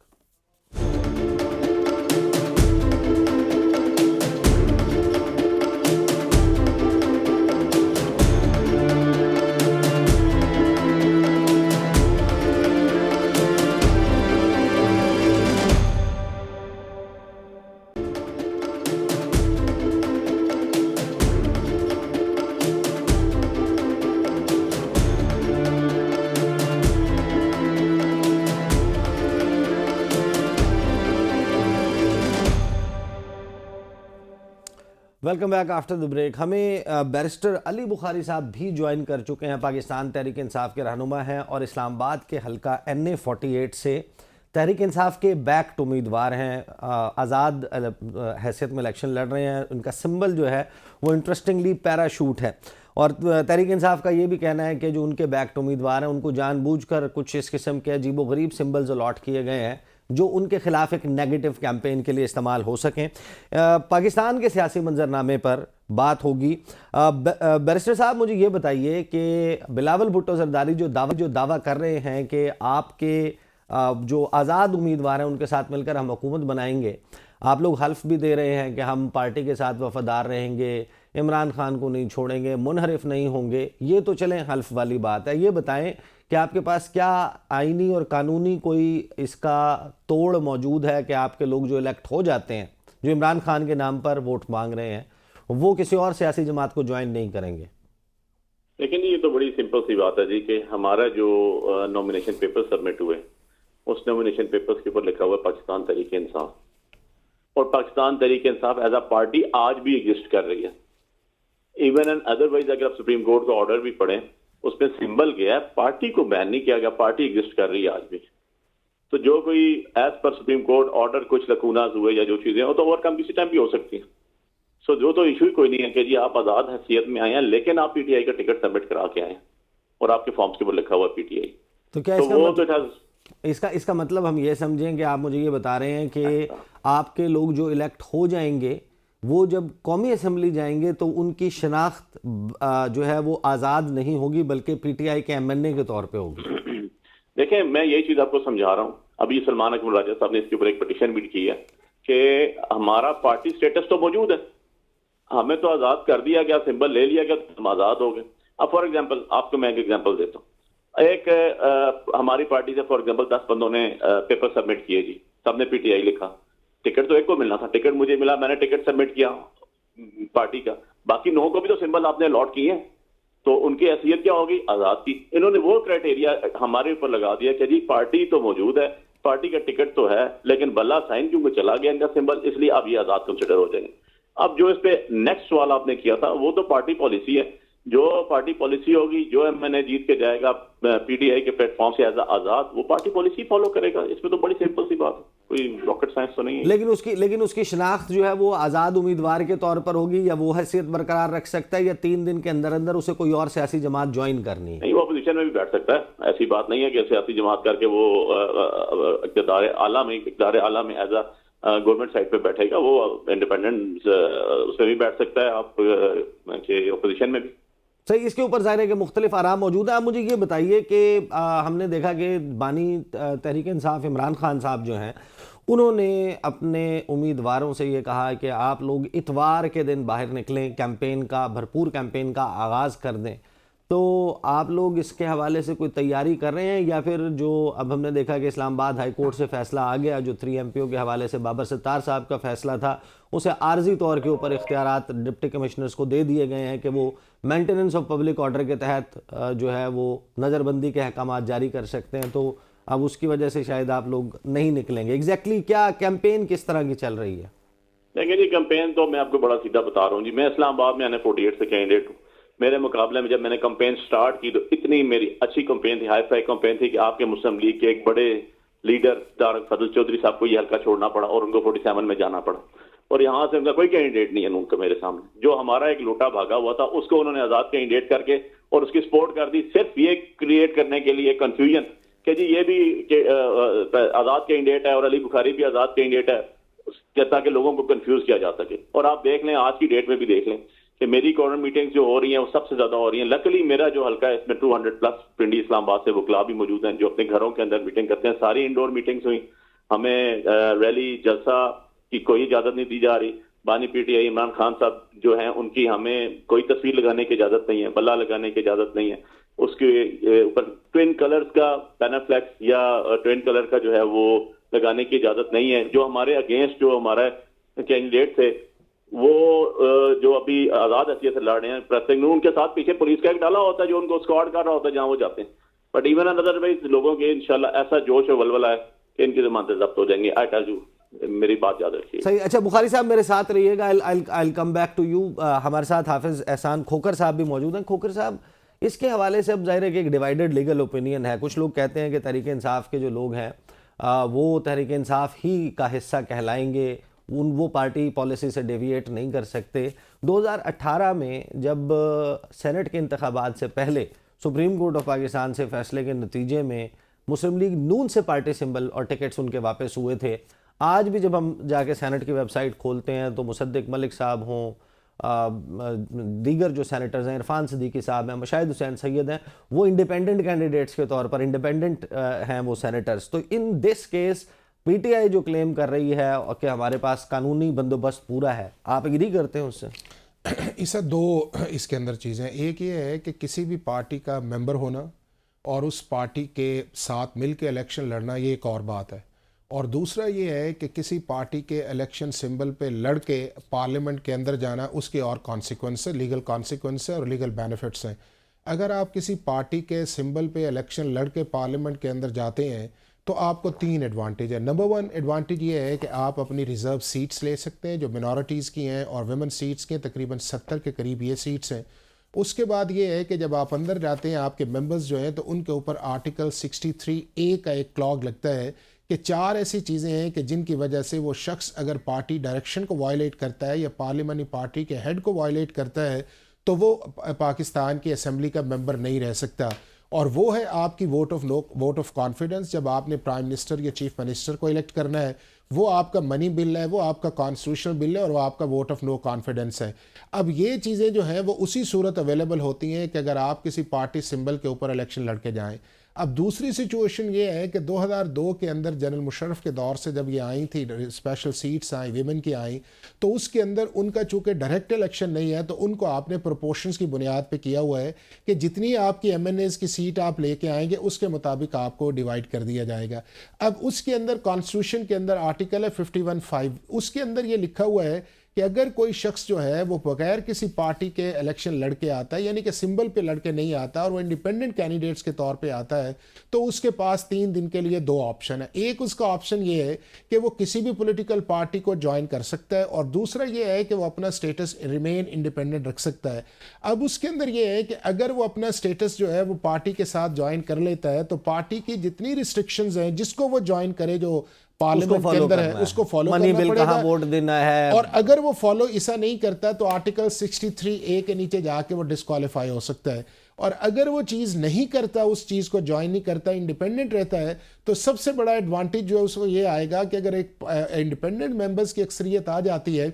Welcome back after the break. हमें बैरिस्टर अली बुखारी साहब भी ज्वाइन कर चुके हैं। पाकिस्तान तहरीक इंसाफ के रहनुमा हैं और इस्लामाबाद के हल्का NA 48 से तहरीक इंसाफ के बैक्ड उम्मीदवार हैं। आज़ाद हैसियत में इलेक्शन लड़ रहे हैं। उनका सिंबल जो है वो इंटरेस्टिंगली पैराशूट है और तहरीक इंसाफ का ये भी कहना है कि जो उनके बैक्ड उम्मीदवार हैं उनको जानबूझकर कुछ इस किस्म के अजीबोगरीब सिंबल्स अलॉट किए गए हैं जो उनके खिलाफ एक नेगेटिव कैंपेन के लिए इस्तेमाल हो सकें। पाकिस्तान के सियासी मंजरनामे पर बात होगी। बैरिस्टर साहब, मुझे ये बताइए कि बिलावल भुट्टो जरदारी जो दावा कर रहे हैं कि आपके जो आज़ाद उम्मीदवार हैं उनके साथ मिलकर हम हुकूमत बनाएंगे, आप लोग हल्फ भी दे रहे हैं कि हम पार्टी के साथ वफादार रहेंगे, इमरान खान को नहीं छोड़ेंगे, मुनहरिफ नहीं होंगे। ये तो चलें हल्फ वाली बात है। ये बताएं कि आपके पास क्या आईनी और कानूनी कोई इसका तोड़ मौजूद है कि आपके लोग जो इलेक्ट हो जाते हैं, जो इमरान खान के नाम पर वोट मांग रहे हैं, वो किसी और सियासी जमात को ज्वाइन नहीं करेंगे? लेकिन ये तो बड़ी सिंपल सी बात है जी कि हमारा जो नॉमिनेशन पेपर सबमिट हुए उस नॉमिनेशन पेपर्स के ऊपर लिखा हुआ है पाकिस्तान तहरीक इंसाफ, और Pakistan Tehreek Insaf as a party आज भी एग्जिस्ट कर रही है। इवन एंड अदरवाइज अगर आप सुप्रीम कोर्ट का ऑर्डर भी पढ़ें उसमें सिंबल गया है, पार्टी को बैन नहीं किया गया, पार्टी एग्जिस्ट कर रही है आज भी। तो जो कोई as per supreme court order कुछ लकूनाज हुए या जो चीजें हो तो ओवरकम किसी टाइम भी हो सकती हैं। सो जो तो इशू ही कोई नहीं है कि जी आप आजाद हैसियत में आए हैं लेकिन आप PTI का टिकट सबमिट करा के आए हैं और आपके फॉर्म्स के ऊपर लिखा हुआ PTI। तो क्या इसका मतलब हम ये समझें कि आप मुझे ये बता रहे हैं कि आपके लोग जो इलेक्ट हो जाएंगे वो जब कौमी असम्बली जाएंगे तो उनकी शनाख्त जो है वो आज़ाद नहीं होगी बल्कि PTI के MNA के तौर पे होगी? देखें, मैं यही चीज आपको समझा रहा हूँ। अभी सलमान अकबर राजा साहब ने इसके ऊपर एक पिटीशन भी की है कि हमारा पार्टी स्टेटस तो मौजूद है, हमें तो आज़ाद कर दिया गया, सिंबल ले लिया गया तो हम आज़ाद हो गए। अब फॉर एग्जाम्पल आपको मैं एक एग्जाम्पल देता हूँ। हमारी पार्टी से फॉर एग्जाम्पल 10 बंदों ने पेपर सबमिट किए जी, सबने PTI लिखा, टिकट तो एक को मिलना था, टिकट मुझे मिला, मैंने टिकट सबमिट किया पार्टी का, बाकी 9 को भी तो सिंबल आपने अलॉट किए हैं, तो उनकी हैसियत क्या होगी? आजाद की। इन्होंने वो क्राइटेरिया हमारे ऊपर लगा दिया कि जी पार्टी तो मौजूद है, पार्टी का टिकट तो है, लेकिन बल्ला साइन क्योंकि चला गया इनका सिंबल, इसलिए अब ये आजाद कंसिडर हो जाएंगे। अब जो इस पे नेक्स्ट सवाल आपने किया था वो तो पार्टी पॉलिसी है, जो पार्टी पॉलिसी होगी, जो MNA जीत के जाएगा PTI के प्लेटफॉर्म से एज आजाद, वो पार्टी पॉलिसी फॉलो करेगा। इसमें तो बड़ी सिंपल सी बात है, कोई रॉकेट साइंस तो नहीं है। लेकिन उसकी शनाख्त जो है वो आज़ाद उम्मीदवार के तौर पर होगी या वो हैसियत बरकरार रख सकता है या 3 दिन के अंदर अंदर उसे कोई और सियासी जमात ज्वाइन करनी है? नहीं, वो अपोजिशन में भी बैठ सकता है, ऐसी बात नहीं है कि सियासी जमात करके वो इक़्तिदार आला में एज अ गवर्नमेंट साइड पे बैठेगा, वो इंडिपेंडेंट उसमें भी बैठ सकता है, आप अपोजिशन में भी। सही, इसके ऊपर ज़ाहिर है कि मुख्तलिफ आराम मौजूद है। आप मुझे ये बताइए कि हमने देखा कि बानी तहरीक इंसाफ इमरान खान साहब जो हैं उन्होंने अपने उम्मीदवारों से ये कहा कि आप लोग इतवार के दिन बाहर निकलें, कैंपेन का भरपूर कैंपेन का आगाज़ कर दें। तो आप लोग इसके हवाले से कोई तैयारी कर रहे हैं या फिर जो अब हमने देखा कि इस्लामाबाद हाई कोर्ट से फ़ैसला आ गया, जो 3 MPO के हवाले से बाबर सत्तार साहब का फ़ैसला था, उसे आर्जी तौर के ऊपर इख्तियारात डिप्टी कमिश्नर्स को दे दिए गए हैं कि वो मेंटेनेंस ऑफ पब्लिक ऑर्डर के तहत जो है वो नज़रबंदी के अहकाम जारी कर सकते हैं, तो अब उसकी वजह से शायद आप लोग नहीं निकलेंगे। एग्जैक्टली क्या कैंपेन किस तरह की चल रही है? देखिए जी, कैंपेन तो मैं आपको बड़ा सीधा बता रहा हूँ जी। मैं इस्लामाबाद में NA 48 से कैंडिडेट हूँ। मेरे मुकाबले में जब मैंने कैंपेन स्टार्ट की तो इतनी मेरी अच्छी कैंपेन थी, हाई फाई कैंपेन थी कि आपके मुस्लिम लीग के एक बड़े लीडर तारक फजल चौधरी साहब को ये हल्का छोड़ना पड़ा और उनको 47 में जाना पड़ा। और यहाँ से उनका कोई कैंडिडेट नहीं है उनका मेरे सामने। जो हमारा एक लूटा भागा हुआ था उसको उन्होंने आजाद कैंडिडेट करके और उसकी सपोर्ट कर दी, सिर्फ ये क्रिएट करने के लिए कंफ्यूजन कि जी ये भी आजाद कैंडिडेट है और अली बुखारी भी आजाद कैंडिडेट है, ताकि लोगों को कंफ्यूज किया जा सके। और आप देख लें, आज की डेट में भी देख लें कि मेरी कॉर्नर मीटिंग्स जो हो रही हैं वो सबसे ज्यादा हो रही हैं। लकली मेरा जो हल्का है इसमें 200+ पिंडी इस्लामाबाद से वकला भी मौजूद हैं जो अपने घरों के अंदर मीटिंग करते हैं। सारी इंडोर मीटिंग्स हुई, हमें रैली जलसा की कोई इजाजत नहीं दी जा रही। बानी पीटीआई इमरान खान साहब जो हैं उनकी हमें कोई तस्वीर लगाने की इजाजत नहीं है, बल्ला लगाने की इजाजत नहीं है। उसके ऊपर ट्विन कलर्स का पैनाफ्लेक्स या ट्विन कलर का जो है वो लगाने की इजाजत नहीं है। जो हमारे अगेंस्ट जो हमारा कैंडिडेट थे वो जो अभी आजाद हैसियत से लड़ रहे हैं प्रेसिंग में, उनके साथ पीछे पुलिस का एक डाला होता है जो उनको स्क्वाड कर रहा होता है जहां वो जाते हैं। बट इवन अदरवाइज लोगों के इंशाल्लाह ऐसा जोश और वलवला है कि इनकी जमानतें जब्त हो जाएंगी। आई टेल यू, मेरी बात याद रखिए। सही। अच्छा बुखारी साहब मेरे साथ रहिएगा, आई कम बैक टू यू। हमारे साथ हाफिज एहसान खोखर साहब भी मौजूद हैं। खोखर साहब, इसके हवाले से अब जाहिर है कि एक डिवाइडेड लीगल ओपिनियन है। कुछ लोग कहते हैं कि तहरीक इंसाफ के जो लोग हैं वो तहरीक इंसाफ ही का हिस्सा कहलाएंगे, वो पार्टी पॉलिसी से डेविएट नहीं कर सकते। 2018 में जब सेनेट के इंतखाबात से पहले सुप्रीम कोर्ट ऑफ पाकिस्तान से फैसले के नतीजे में मुस्लिम लीग नून से पार्टी सिंबल और टिकट्स उनके वापस हुए थे। आज भी जब हम जाके सेनेट की वेबसाइट खोलते हैं तो मुसद्दिक मलिक साहब हों, दीगर जो सेनेटर्स हैं, इरफान सिद्दीकी साहब हैं, मुशाहिद हुसैन सैयद हैं, वो इंडिपेंडेंट कैंडिडेट्स के तौर पर इंडिपेंडेंट हैं वो सेनेटर्स। तो इन दिस केस पीटीआई जो क्लेम कर रही है और कि हमारे पास कानूनी बंदोबस्त पूरा है, आप एग्री करते हैं उससे? इससे दो इसके अंदर चीज़ें, एक ये है कि किसी भी पार्टी का मेंबर होना और उस पार्टी के साथ मिल के इलेक्शन लड़ना, ये एक और बात है। और दूसरा ये है कि किसी पार्टी के इलेक्शन सिंबल पे लड़ के पार्लियामेंट के अंदर जाना, उसके और कॉन्सिक्वेंस है, लीगल कॉन्सिक्वेंस है और लीगल बेनिफिट्स हैं। अगर आप किसी पार्टी के सिंबल पे इलेक्शन लड़ के पार्लियामेंट के अंदर जाते हैं तो आपको 3 एडवांटेज है। नंबर 1 एडवांटेज ये है कि आप अपनी रिज़र्व सीट्स ले सकते हैं जो मिनॉरिटीज़ की हैं और वुमेन सीट्स की, तकरीबन 70 के करीब ये सीट्स हैं। उसके बाद ये है कि जब आप अंदर जाते हैं आपके मेंबर्स जो हैं तो उनके ऊपर आर्टिकल 63A का एक क्लॉज लगता है कि 4 ऐसी चीज़ें हैं कि जिनकी वजह से वो शख्स अगर पार्टी डायरेक्शन को वायलेट करता है या पार्लियामेंट्री पार्टी के हेड को वायलेट करता है तो वो पाकिस्तान की असेंबली का मेंबर नहीं रह सकता। और वो है आपकी वोट ऑफ कॉन्फिडेंस। जब आपने प्राइम मिनिस्टर या चीफ मिनिस्टर को इलेक्ट करना है, वो आपका मनी बिल है, वो आपका कॉन्स्टिट्यूशनल बिल है और वो आपका वोट ऑफ नो कॉन्फिडेंस है। अब ये चीज़ें जो हैं वो उसी सूरत अवेलेबल होती हैं कि अगर आप किसी पार्टी सिंबल के ऊपर इलेक्शन लड़के जाएं। अब दूसरी सिचुएशन ये है कि 2002 के अंदर जनरल मुशर्रफ के दौर से जब ये आई थी, स्पेशल सीट्स आई, विमेन की आई, तो उसके अंदर उनका चूँकि डायरेक्ट इलेक्शन नहीं है तो उनको आपने प्रोपोर्शंस की बुनियाद पे किया हुआ है कि जितनी आपकी MNAs की सीट आप लेके आएंगे उसके मुताबिक आपको डिवाइड कर दिया जाएगा। अब उसके अंदर कॉन्स्टिट्यूशन के अंदर आर्टिकल है 51(5), उसके अंदर ये लिखा हुआ है कि अगर कोई शख्स जो है वो बगैर किसी पार्टी के इलेक्शन लड़के आता है, यानी कि सिंबल पे लड़के नहीं आता और वो इंडिपेंडेंट कैंडिडेट्स के तौर पे आता है, तो उसके पास 3 दिन के लिए 2 ऑप्शन है। एक उसका ऑप्शन ये है कि वो किसी भी पॉलिटिकल पार्टी को ज्वाइन कर सकता है और दूसरा ये है कि वो अपना स्टेटस रिमेन इंडिपेंडेंट रख सकता है। अब उसके अंदर ये है कि अगर वो अपना स्टेटस जो है वो पार्टी के साथ ज्वाइन कर लेता है तो पार्टी की जितनी रिस्ट्रिक्शंस हैं जिसको वो ज्वाइन करे, जो पार्लियामेंट के अंदर है, उसको फॉलो करना पड़ेगा, वोट देना है। और अगर वो फॉलो ऐसा नहीं करता तो आर्टिकल 63A के नीचे जाके वो डिस्क्वालीफाई हो सकता है। और अगर वो चीज़ नहीं करता, उस चीज़ को ज्वाइन नहीं करता, इंडिपेंडेंट रहता है, तो सबसे बड़ा एडवांटेज जो है उसको ये आएगा कि अगर एक इंडिपेंडेंट मेंबर्स की अक्सरियत आ जाती है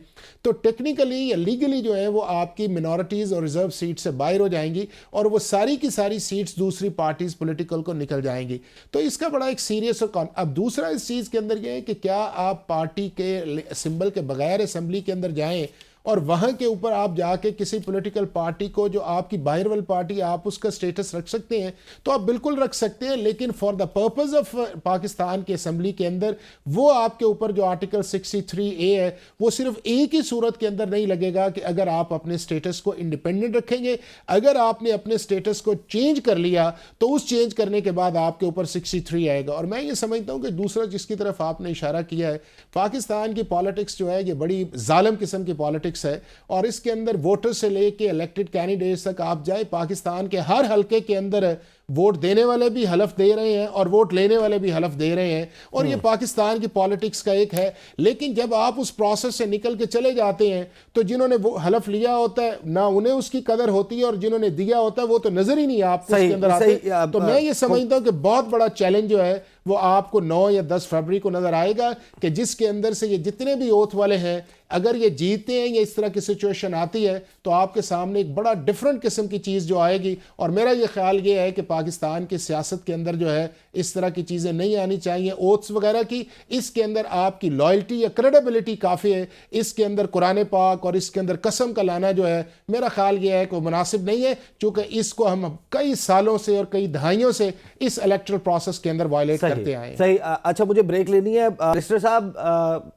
तो टेक्निकली या लीगली जो है वो आपकी मिनॉरिटीज़ और रिजर्व सीट से बाहर हो जाएंगी और वो सारी की सारी सीट्स दूसरी पार्टीज पॉलिटिकल को निकल जाएंगी। तो इसका बड़ा एक सीरियस अब दूसरा इस चीज़ के अंदर ये है कि क्या आप पार्टी के सिंबल के बगैर असेंबली के अंदर जाएं और वहाँ के ऊपर आप जाके किसी पॉलिटिकल पार्टी को जो आपकी बाहर वाली पार्टी आप उसका स्टेटस रख सकते हैं, तो आप बिल्कुल रख सकते हैं, लेकिन for the purpose of Pakistan की असेंबली के अंदर वो आपके ऊपर जो आर्टिकल 63A है वो सिर्फ एक ही सूरत के अंदर नहीं लगेगा कि अगर आप अपने स्टेटस को इंडिपेंडेंट रखेंगे। अगर आपने अपने स्टेटस को चेंज कर लिया तो उस चेंज करने के बाद आपके ऊपर 63 आएगा। और मैं ये समझता हूँ कि दूसरा जिसकी तरफ आपने इशारा किया है, पाकिस्तान की पॉलिटिक्स जो है ये बड़ी जालिम किस्म की पॉलिटिक्स पॉलिटिक्स है और इसके अंदर वोटर से लेके इलेक्टेड कैंडिडेट्स तक आप जाए, पाकिस्तान के हर हलके के अंदर वोट देने वाले भी हलफ दे रहे हैं और वोट लेने वाले भी हलफ दे रहे हैं और ये पाकिस्तान की पॉलिटिक्स का एक है। लेकिन जब आप उस प्रोसेस से निकल के चले जाते हैं तो जिन्होंने वो हलफ लिया होता है ना उन्हें उसकी कदर होती है और जिन्होंने दिया होता है वो तो नजर ही नहीं आपको उसके अंदर आते। तो मैं ये समझता हूं कि बहुत बड़ा चैलेंज जो है वो आपको 9 या 10 फरवरी को नजर आएगा कि जिसके अंदर से ये जितने भी ओथ वाले हैं अगर ये जीतते हैं या इस तरह की सिचुएशन आती है तो आपके सामने एक बड़ा डिफरेंट किस्म की चीज़ जो आएगी। और मेरा ये ख्याल ये है कि पाकिस्तान की सियासत के अंदर जो है इस तरह की चीज़ें नहीं आनी चाहिए ओथ्स वगैरह की। इसके अंदर आपकी लॉयल्टी या क्रेडिबिलिटी काफ़ी है, इसके अंदर कुरान पाक और इसके अंदर कसम का लाना जो है मेरा ख्याल ये है कि वो मुनासिब नहीं है, चूँकि इसको हम कई सालों से और कई दहाइयों से इस इलेक्टोरल प्रोसेस के अंदर वायलेट करते आए। सही। अच्छा, मुझे ब्रेक लेनी है। बैरिस्टर साहब,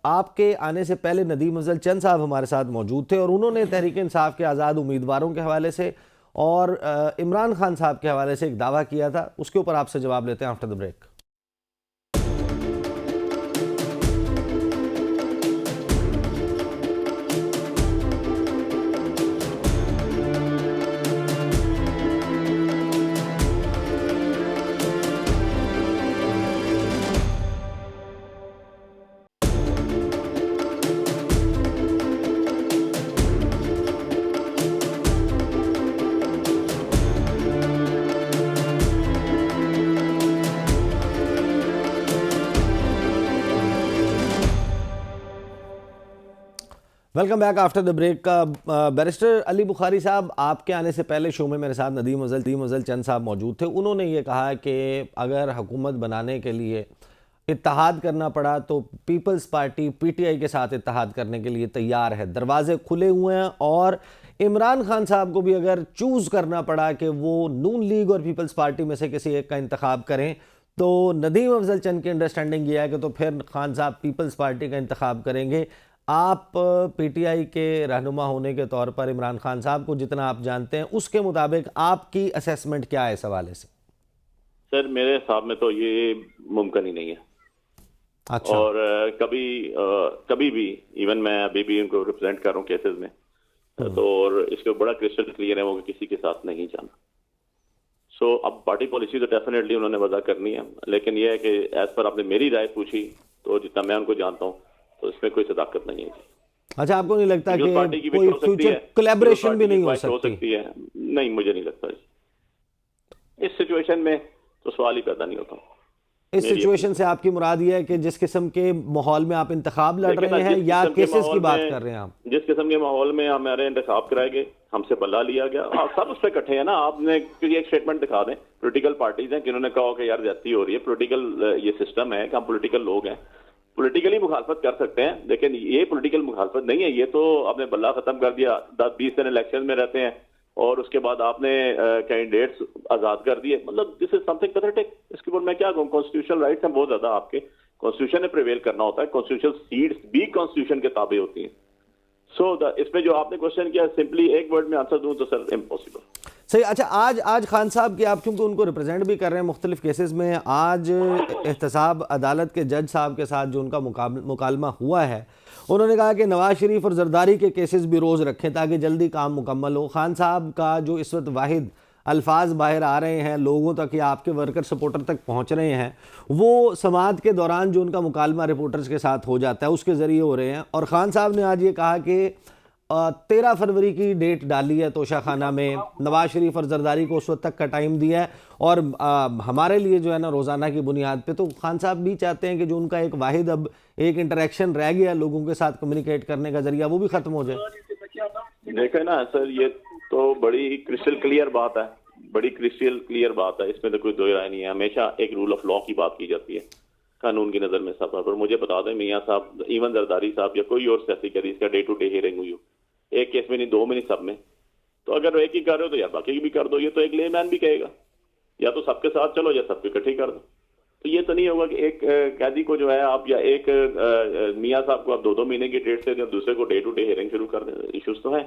आपके आने से पहले नदीम अफजल चंद साहब हमारे साथ मौजूद थे और उन्होंने तहरीक इंसाफ के आज़ाद उम्मीदवारों के हवाले से और इमरान खान साहब के हवाले से एक दावा किया था, उसके ऊपर आपसे जवाब लेते हैं after the break. Welcome back after the break. Barrister Ali Bukhari साहब, आपके आने से पहले शो में मेरे साथ नदीम अफजल चंद साहब मौजूद थे। उन्होंने ये कहा कि अगर हुकूमत बनाने के लिए इत्तेहाद करना पड़ा तो पीपल्स पार्टी पीटीआई के साथ इत्तेहाद करने के लिए तैयार है, दरवाजे खुले हुए हैं। और इमरान खान साहब को भी अगर चूज़ करना पड़ा कि वो नून लीग और पीपल्स पार्टी में से किसी एक का इंतखाब करें तो नदीम अफजल चंद की अंडरस्टैंडिंग ये है कि तो फिर खान साहब पीपल्स पार्टी का इंतखाब करेंगे। आप पीटीआई के रहनुमा होने के तौर पर इमरान खान साहब को जितना आप जानते हैं उसके मुताबिक आपकी असेसमेंट क्या है इस हवाले से? सर, मेरे हिसाब में तो ये मुमकिन ही नहीं है। अच्छा। और कभी भी इवन मैं अभी भी उनको रिप्रेजेंट कर रहा हूँ केसेस में, तो और इसके बड़ा क्रिस्टल क्लियर है वो किसी के साथ नहीं जाना। सो अब पार्टी पॉलिसी तो डेफिनेटली उन्होंने वजह करनी है, लेकिन यह है कि एज पर आपने मेरी राय पूछी तो जितना मैं उनको जानता हूँ तो इसमें कोई सदाकत नहीं है। अच्छा, आपको नहीं लगता कि कोई फ्यूचर कोलैबोरेशन भी नहीं हो सकती है? नहीं, मुझे नहीं लगता। इस सिचुएशन में तो सवाल ही पैदा नहीं होता। इस सिचुएशन से आपकी मुराद ये है कि जिस किस्म के माहौल में आप इंतखाब लड़ रहे हैं या केसेस की बात कर रहे हैं आप? जिस किस्म के माहौल में हमारे इंतखाब कराए गए, हमसे बल्ला लिया गया, आप सब उस पर इकट्ठे हैं ना। आपने एक स्टेटमेंट दिखा दें, पॉलिटिकल पार्टीज हैं जिन्होंने कहा कि यार ज्यादती हो रही है, पॉलिटिकल ये सिस्टम है कि हम पॉलिटिकल लोग हैं, पॉलिटिकली मुखालफत कर सकते हैं, लेकिन ये पॉलिटिकल मुखालफत नहीं है। ये तो आपने बल्ला खत्म कर दिया, 10-20 दिन इलेक्शन में रहते हैं और उसके बाद आपने कैंडिडेट्स आजाद कर दिए। मतलब दिस इज समथिंग पैथेटिक। इसके ऊपर मैं क्या कहूँ, कॉन्स्टिट्यूशनल राइट्स हैं बहुत ज्यादा आपके, कॉन्स्टिट्यूशन ने प्रिवेल करना होता है, कॉन्स्टिट्यूशनल सीट्स भी कॉन्स्टिट्यूशन के ताबे होती हैं। सो इसमें जो आपने क्वेश्चन किया, सिंपली एक वर्ड में आंसर दूं तो सर इम्पॉसिबल। सही। अच्छा, आज खान साहब की, आप क्योंकि उनको रिप्रेजेंट भी कर रहे हैं मुख्तलिफ केसेस में, आज एहतसाब अदालत के जज साहब के साथ जो उनका मुकालमा हुआ है, उन्होंने कहा कि नवाज शरीफ और जरदारी के केसेस भी रोज़ रखें ताकि जल्दी काम मुकम्मल हो। खान साहब का जो इस वक्त वाहिद अल्फाज बाहर आ रहे हैं लोगों तक या आपके वर्कर सपोर्टर तक पहुंच रहे हैं, वो समाअत के दौरान जो उनका मुकालमा रिपोर्टर्स के साथ हो जाता है उसके ज़रिए हो रहे हैं। और ख़ान साहब ने आज ये कहा कि 13 फरवरी की डेट डाली है तोशा खाना में, नवाज शरीफ और जरदारी को उस वक्त तक का टाइम दिया है और हमारे लिए जो है ना रोज़ाना की बुनियाद पे। तो खान साहब भी चाहते हैं कि जो उनका एक वाहिद अब एक इंटरेक्शन रह गया लोगों के साथ कम्युनिकेट करने का जरिया, वो भी ख़त्म हो जाए। देखें ना सर, ये तो बड़ी क्रिस्टल क्लियर बात है, बड़ी क्रिस्टल क्लियर बात है, इसमें तो कोई दो राय नहीं है। हमेशा एक रूल ऑफ लॉ की बात की जाती है कानून की नज़र में सब पर। मुझे बता दें मियाँ साहब, इवन जरदारी साहब या कोई और सियासी कैदी इसका डे टू डे हियरिंग हुई हो, एक केस में नहीं, 2 में नहीं, सब में, तो अगर एक ही कर रहे हो तो यार बाकी भी कर दो। ये तो एक लेमैन भी कहेगा, या तो सबके साथ चलो या सबके इकट्ठे कर दो। तो ये तो नहीं होगा कि एक कैदी को जो है आप, या एक मियाँ साहब को आप 2-2 महीने की डेट से दूसरे को डे टू डे हियरिंग शुरू कर दें। इश्यूज तो है।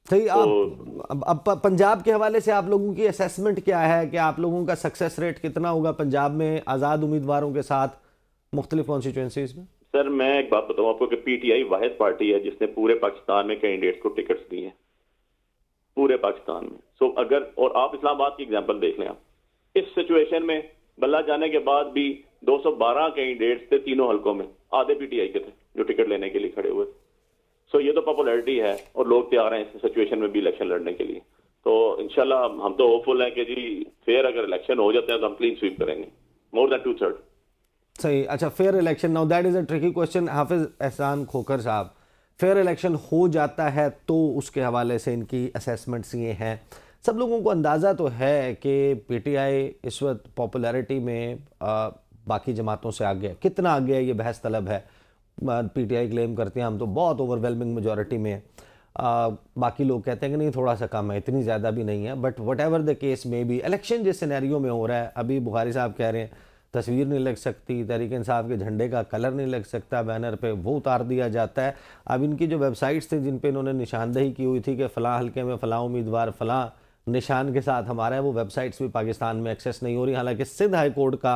सही। अब पंजाब के हवाले से आप लोगों की असेसमेंट क्या है कि आप लोगों का सक्सेस रेट कितना होगा पंजाब में आज़ाद उम्मीदवारों के साथ मुख्तलिफ कॉन्स्टिट्यूएंसीज में? सर मैं एक बात बताऊं आपको कि पीटीआई वाहिद पार्टी है जिसने पूरे पाकिस्तान में कैंडिडेट्स को टिकट्स दिए हैं, पूरे पाकिस्तान में। सो अगर, और आप इस्लामाबाद की एग्जांपल देख लें, आप इस सिचुएशन में बल्ला जाने के बाद भी 212 कैंडिडेट्स थे तीनों हलकों में, आधे पीटीआई के थे जो टिकट लेने के लिए खड़े हुए। सो ये तो पॉपुलैरिटी है और लोग तैयार हैं इस सिचुएशन में भी इलेक्शन लड़ने के लिए। तो इंशाल्लाह हम तो होपफुल हैं कि जी फेयर अगर इलेक्शन हो जाते हैं तो हम क्लीन स्वीप करेंगे, मोर देन 2/3। सही। अच्छा, fair election, now that is a tricky question. Hafiz Ehsan Khokhar साहब, फेयर इलेक्शन हो जाता है तो उसके हवाले से इनकी असेसमेंट्स ये हैं, सब लोगों को अंदाज़ा तो है कि पीटीआई इस वक्त पॉपुलैरिटी में बाकी जमातों से आगे है। कितना आगे है ये बहस तलब है। पीटीआई क्लेम करते हैं हम तो बहुत ओवरवेलमिंग मेजॉरिटी में है, बाकी लोग कहते हैं कि नहीं थोड़ा सा कम है, इतनी ज़्यादा भी नहीं है। But what ever the case में भी इलेक्शन जिस सिनेरियो में हो रहा है, अभी बुखारी साहब कह रहे हैं तस्वीर नहीं लग सकती, तहरीक इंसाफ के झंडे का कलर नहीं लग सकता बैनर पे, वो उतार दिया जाता है। अब इनकी जो वेबसाइट्स थी जिन पे इन्होंने निशानदेही की हुई थी कि फ़लाँ हल्के में फ़लाँ उम्मीदवार फ़लाँ निशान के साथ हमारा है, वो वेबसाइट्स भी पाकिस्तान में एक्सेस नहीं हो रही। हालांकि सिंध हाई कोर्ट का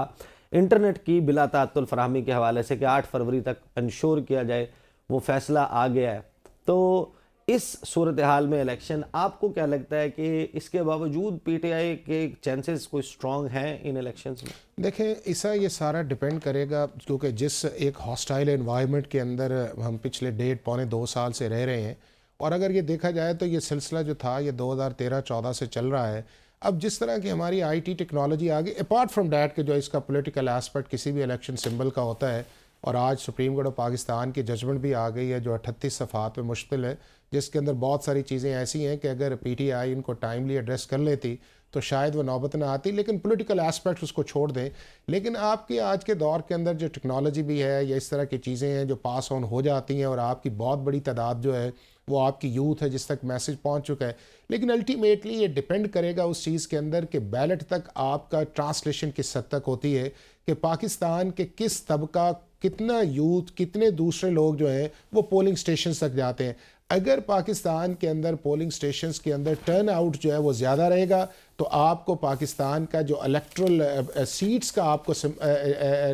इंटरनेट की बिला ताअत्तुल फराहमी के हवाले से कि 8 फरवरी तक इंश्योर किया जाए, वो फैसला आ गया है। तो इस सूरत हाल में इलेक्शन, आपको क्या लगता है कि इसके बावजूद पीटीआई के चांसेस कोई स्ट्रॉन्ग हैं इन इलेक्शंस में? देखें, इसका ये सारा डिपेंड करेगा, क्योंकि जिस एक हॉस्टाइल एनवायरनमेंट के अंदर हम पिछले 1.5-2 साल से रह रहे हैं, और अगर ये देखा जाए तो ये सिलसिला जो था ये 2013-14 से चल रहा है। अब जिस तरह की हमारी आईटी टेक्नोलॉजी आ गई, अपार्ट फ्रॉम डैट कि जो इसका पॉलिटिकल एस्पेक्ट किसी भी इलेक्शन सिंबल का होता है, और आज सुप्रीम कोर्ट ऑफ पाकिस्तान की जजमेंट भी आ गई है जो 38 सफ़ात पे मुश्तमिल है, जिसके अंदर बहुत सारी चीज़ें ऐसी हैं कि अगर पीटीआई इनको टाइमली एड्रेस कर लेती तो शायद वो नौबत ना आती, लेकिन पॉलिटिकल एस्पेक्ट उसको छोड़ दें। लेकिन आपके आज के दौर के अंदर जो टेक्नोलॉजी भी है या इस तरह की चीज़ें हैं जो पास ऑन हो जाती हैं, और आपकी बहुत बड़ी तादाद जो है वो आपकी यूथ है जिस तक मैसेज पहुंच चुका है। लेकिन अल्टीमेटली ये डिपेंड करेगा उस चीज़ के अंदर कि बैलेट तक आपका ट्रांसलेशन किस हद तक होती है, कि पाकिस्तान के किस तबका, कितना यूथ, कितने दूसरे लोग जो हैं वो पोलिंग स्टेशन तक जाते हैं। अगर पाकिस्तान के अंदर पोलिंग स्टेशंस के अंदर टर्न आउट जो है वो ज़्यादा रहेगा तो आपको पाकिस्तान का जो इलेक्ट्रल सीट्स का आपको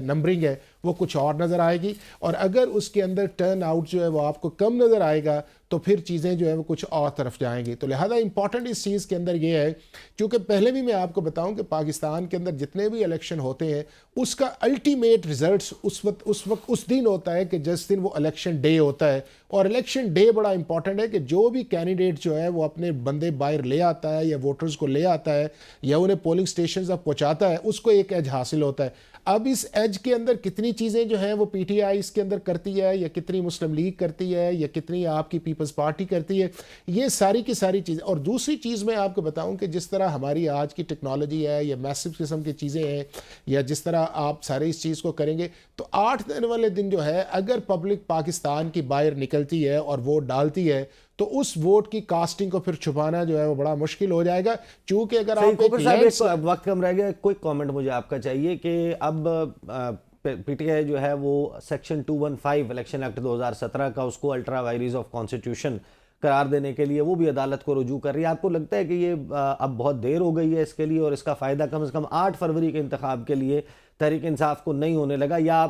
नंबरिंग है वो कुछ और नज़र आएगी, और अगर उसके अंदर टर्न आउट जो है वो आपको कम नज़र आएगा तो फिर चीज़ें जो है वो कुछ और तरफ जाएंगी। तो लिहाजा इंपॉर्टेंट इस चीज़ के अंदर ये है, क्योंकि पहले भी मैं आपको बताऊं कि पाकिस्तान के अंदर जितने भी इलेक्शन होते हैं उसका अल्टीमेट रिजल्ट्स उस दिन होता है कि जिस दिन वो इलेक्शन डे होता है। और इलेक्शन डे बड़ा इंपॉर्टेंट है कि जो भी कैंडिडेट जो है वो अपने बंदे बाहर ले आता है या वोटर्स को ले आता है या उन्हें पोलिंग स्टेशन तक पहुँचाता है, उसको एक एज हासिल होता है। अब इस एज के अंदर कितनी चीज़ें जो हैं वो पीटीआई इसके अंदर करती है, या कितनी मुस्लिम लीग करती है, या कितनी आपकी पीपल्स पार्टी करती है, ये सारी की सारी चीज़ें। और दूसरी चीज़ मैं आपको बताऊं कि जिस तरह हमारी आज की टेक्नोलॉजी है या मैसिव किस्म की चीज़ें हैं, या जिस तरह आप सारे इस चीज़ को करेंगे, तो 8 दिन वाले दिन जो है अगर पब्लिक पाकिस्तान की बाहर निकलती है और वोट डालती है तो उस वोट की कास्टिंग को फिर छुपाना जो है वो बड़ा मुश्किल हो जाएगा। चूंकि अगर आप एक वक्त कम रह गया, कोई कमेंट मुझे आपका चाहिए कि अब पीटीआई जो है वो सेक्शन 215 इलेक्शन एक्ट 2017 का उसको अल्ट्रा वायरीज ऑफ कॉन्स्टिट्यूशन करार देने के लिए वो भी अदालत को रुजू कर रही है। आपको लगता है कि ये अब बहुत देर हो गई है इसके लिए, और इसका फ़ायदा कम से कम 8 फरवरी के इंतखाब के लिए तहरीक इंसाफ को नहीं होने लगा, या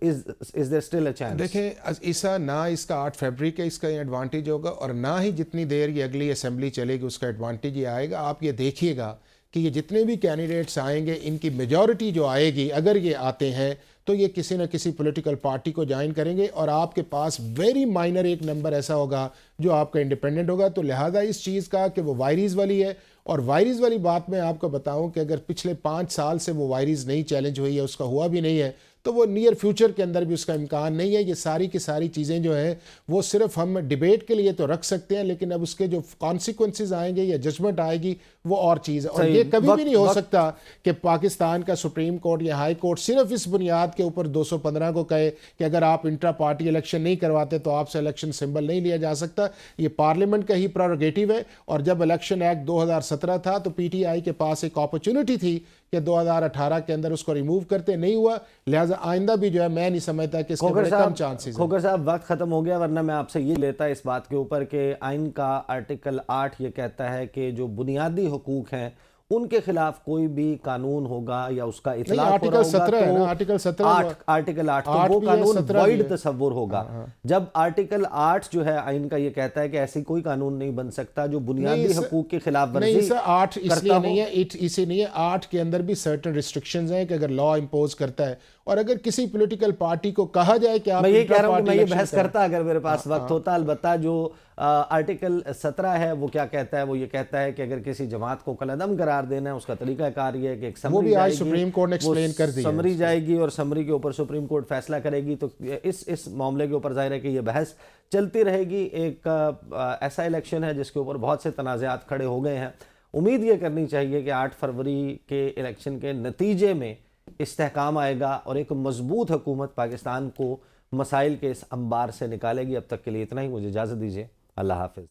is there still a chance? देखें, ऐसा ना इसका 8 फरवरी का इसका एडवांटेज होगा, और ना ही जितनी देर ये अगली असेंबली चलेगी उसका एडवांटेज ये आएगा। आप ये देखिएगा कि ये जितने भी कैंडिडेट्स आएंगे इनकी मेजॉरिटी जो आएगी, अगर ये आते हैं तो ये किसी न किसी पॉलिटिकल पार्टी को ज्वाइन करेंगे, और आपके पास वेरी माइनर एक नंबर ऐसा होगा जो आपका इंडिपेंडेंट होगा। तो लिहाजा इस चीज़ का कि वो वायरीज वाली है, और वायरीज वाली बात मैं आपको बताऊं कि अगर पिछले 5 साल से वो वायरीज नहीं चैलेंज हुई है, उसका हुआ भी नहीं है, तो वो नियर फ्यूचर के अंदर भी उसका इम्कान नहीं है। ये सारी की सारी चीज़ें जो हैं वो सिर्फ हम डिबेट के लिए तो रख सकते हैं, लेकिन अब उसके जो कॉन्सिक्वेंसेज आएंगे या जजमेंट आएगी वो और चीज़ है। और ये कभी भी नहीं हो सकता कि पाकिस्तान का सुप्रीम कोर्ट या हाई कोर्ट सिर्फ इस बुनियाद के ऊपर 215 को कहे कि अगर आप इंट्रा पार्टी इलेक्शन नहीं करवाते तो आपसे इलेक्शन सिंबल नहीं लिया जा सकता। ये पार्लियामेंट का ही प्रेरोगेटिव है, और जब इलेक्शन एक्ट 2017 था तो पीटीआई के पास एक अपॉर्चुनिटी थी कि 2018 के अंदर उसको रिमूव करते, नहीं हुआ। लिहाजा आइंदा भी जो है मैं नहीं समझता कि इसके बड़े कम चांसेस हैं। खोखर साहब, वक्त खत्म हो गया, वरना मैं आपसे ये लेता इस बात के ऊपर कि आइन का आर्टिकल 8 ये कहता है कि जो बुनियादी हुकूक हैं उनके खिलाफ कोई भी कानून होगा या उसका इतलाक हो आर्टिकल रहा होगा 17 है ना, तो आर्टिकल 17 आर्टिकल 8 तो 8 वो भी है, कानून 17 भी वॉइड है। तस्वुर होगा। जब आर्टिकल 8 जो है आइन का ये कहता है कि ऐसी कोई कानून नहीं बन सकता जो बुनियादी नहीं, हकूक की खिलाफ नहीं वर्जी सर, 8 इसलिए करता नहीं हो। है, इसे नहीं है। 8 के अंदर भी सर्टेन रिस्ट्रिक्शंस हैं कि अगर लॉ इंपोज करता है और अगर किसी पॉलिटिकल पार्टी को कहा जाए कि आप मैं ये कह रहा हूं कि इंट्रा मैं ये पार्टी बहस इलेक्शन करता अगर मेरे पास वक्त होता। अलबत्ता जो आर्टिकल 17 है वो क्या कहता है, वो ये कहता है कि अगर किसी जमात को कलअदम करार देना है उसका तरीकाकार ये है कि एक वो भी समरी आज जाएगी, सुप्रीम कोर्ट ने वो एक्सप्लेन कर दिया है समरी उसको। जाएगी और समरी के ऊपर सुप्रीम कोर्ट फैसला करेगी। तो इस मामले के ऊपर जाहिर है कि ये बहस चलती रहेगी। एक ऐसा इलेक्शन है जिसके ऊपर बहुत से तनाज़ात खड़े हो गए हैं। उम्मीद ये करनी चाहिए कि 8 फरवरी के इलेक्शन के नतीजे में इस्तेहकाम आएगा और एक मजबूत हुकूमत पाकिस्तान को मसाइल के इस अंबार से निकालेगी। अब तक के लिए इतना ही, मुझे इजाज़त दीजिए। अल्लाह हाफिज़।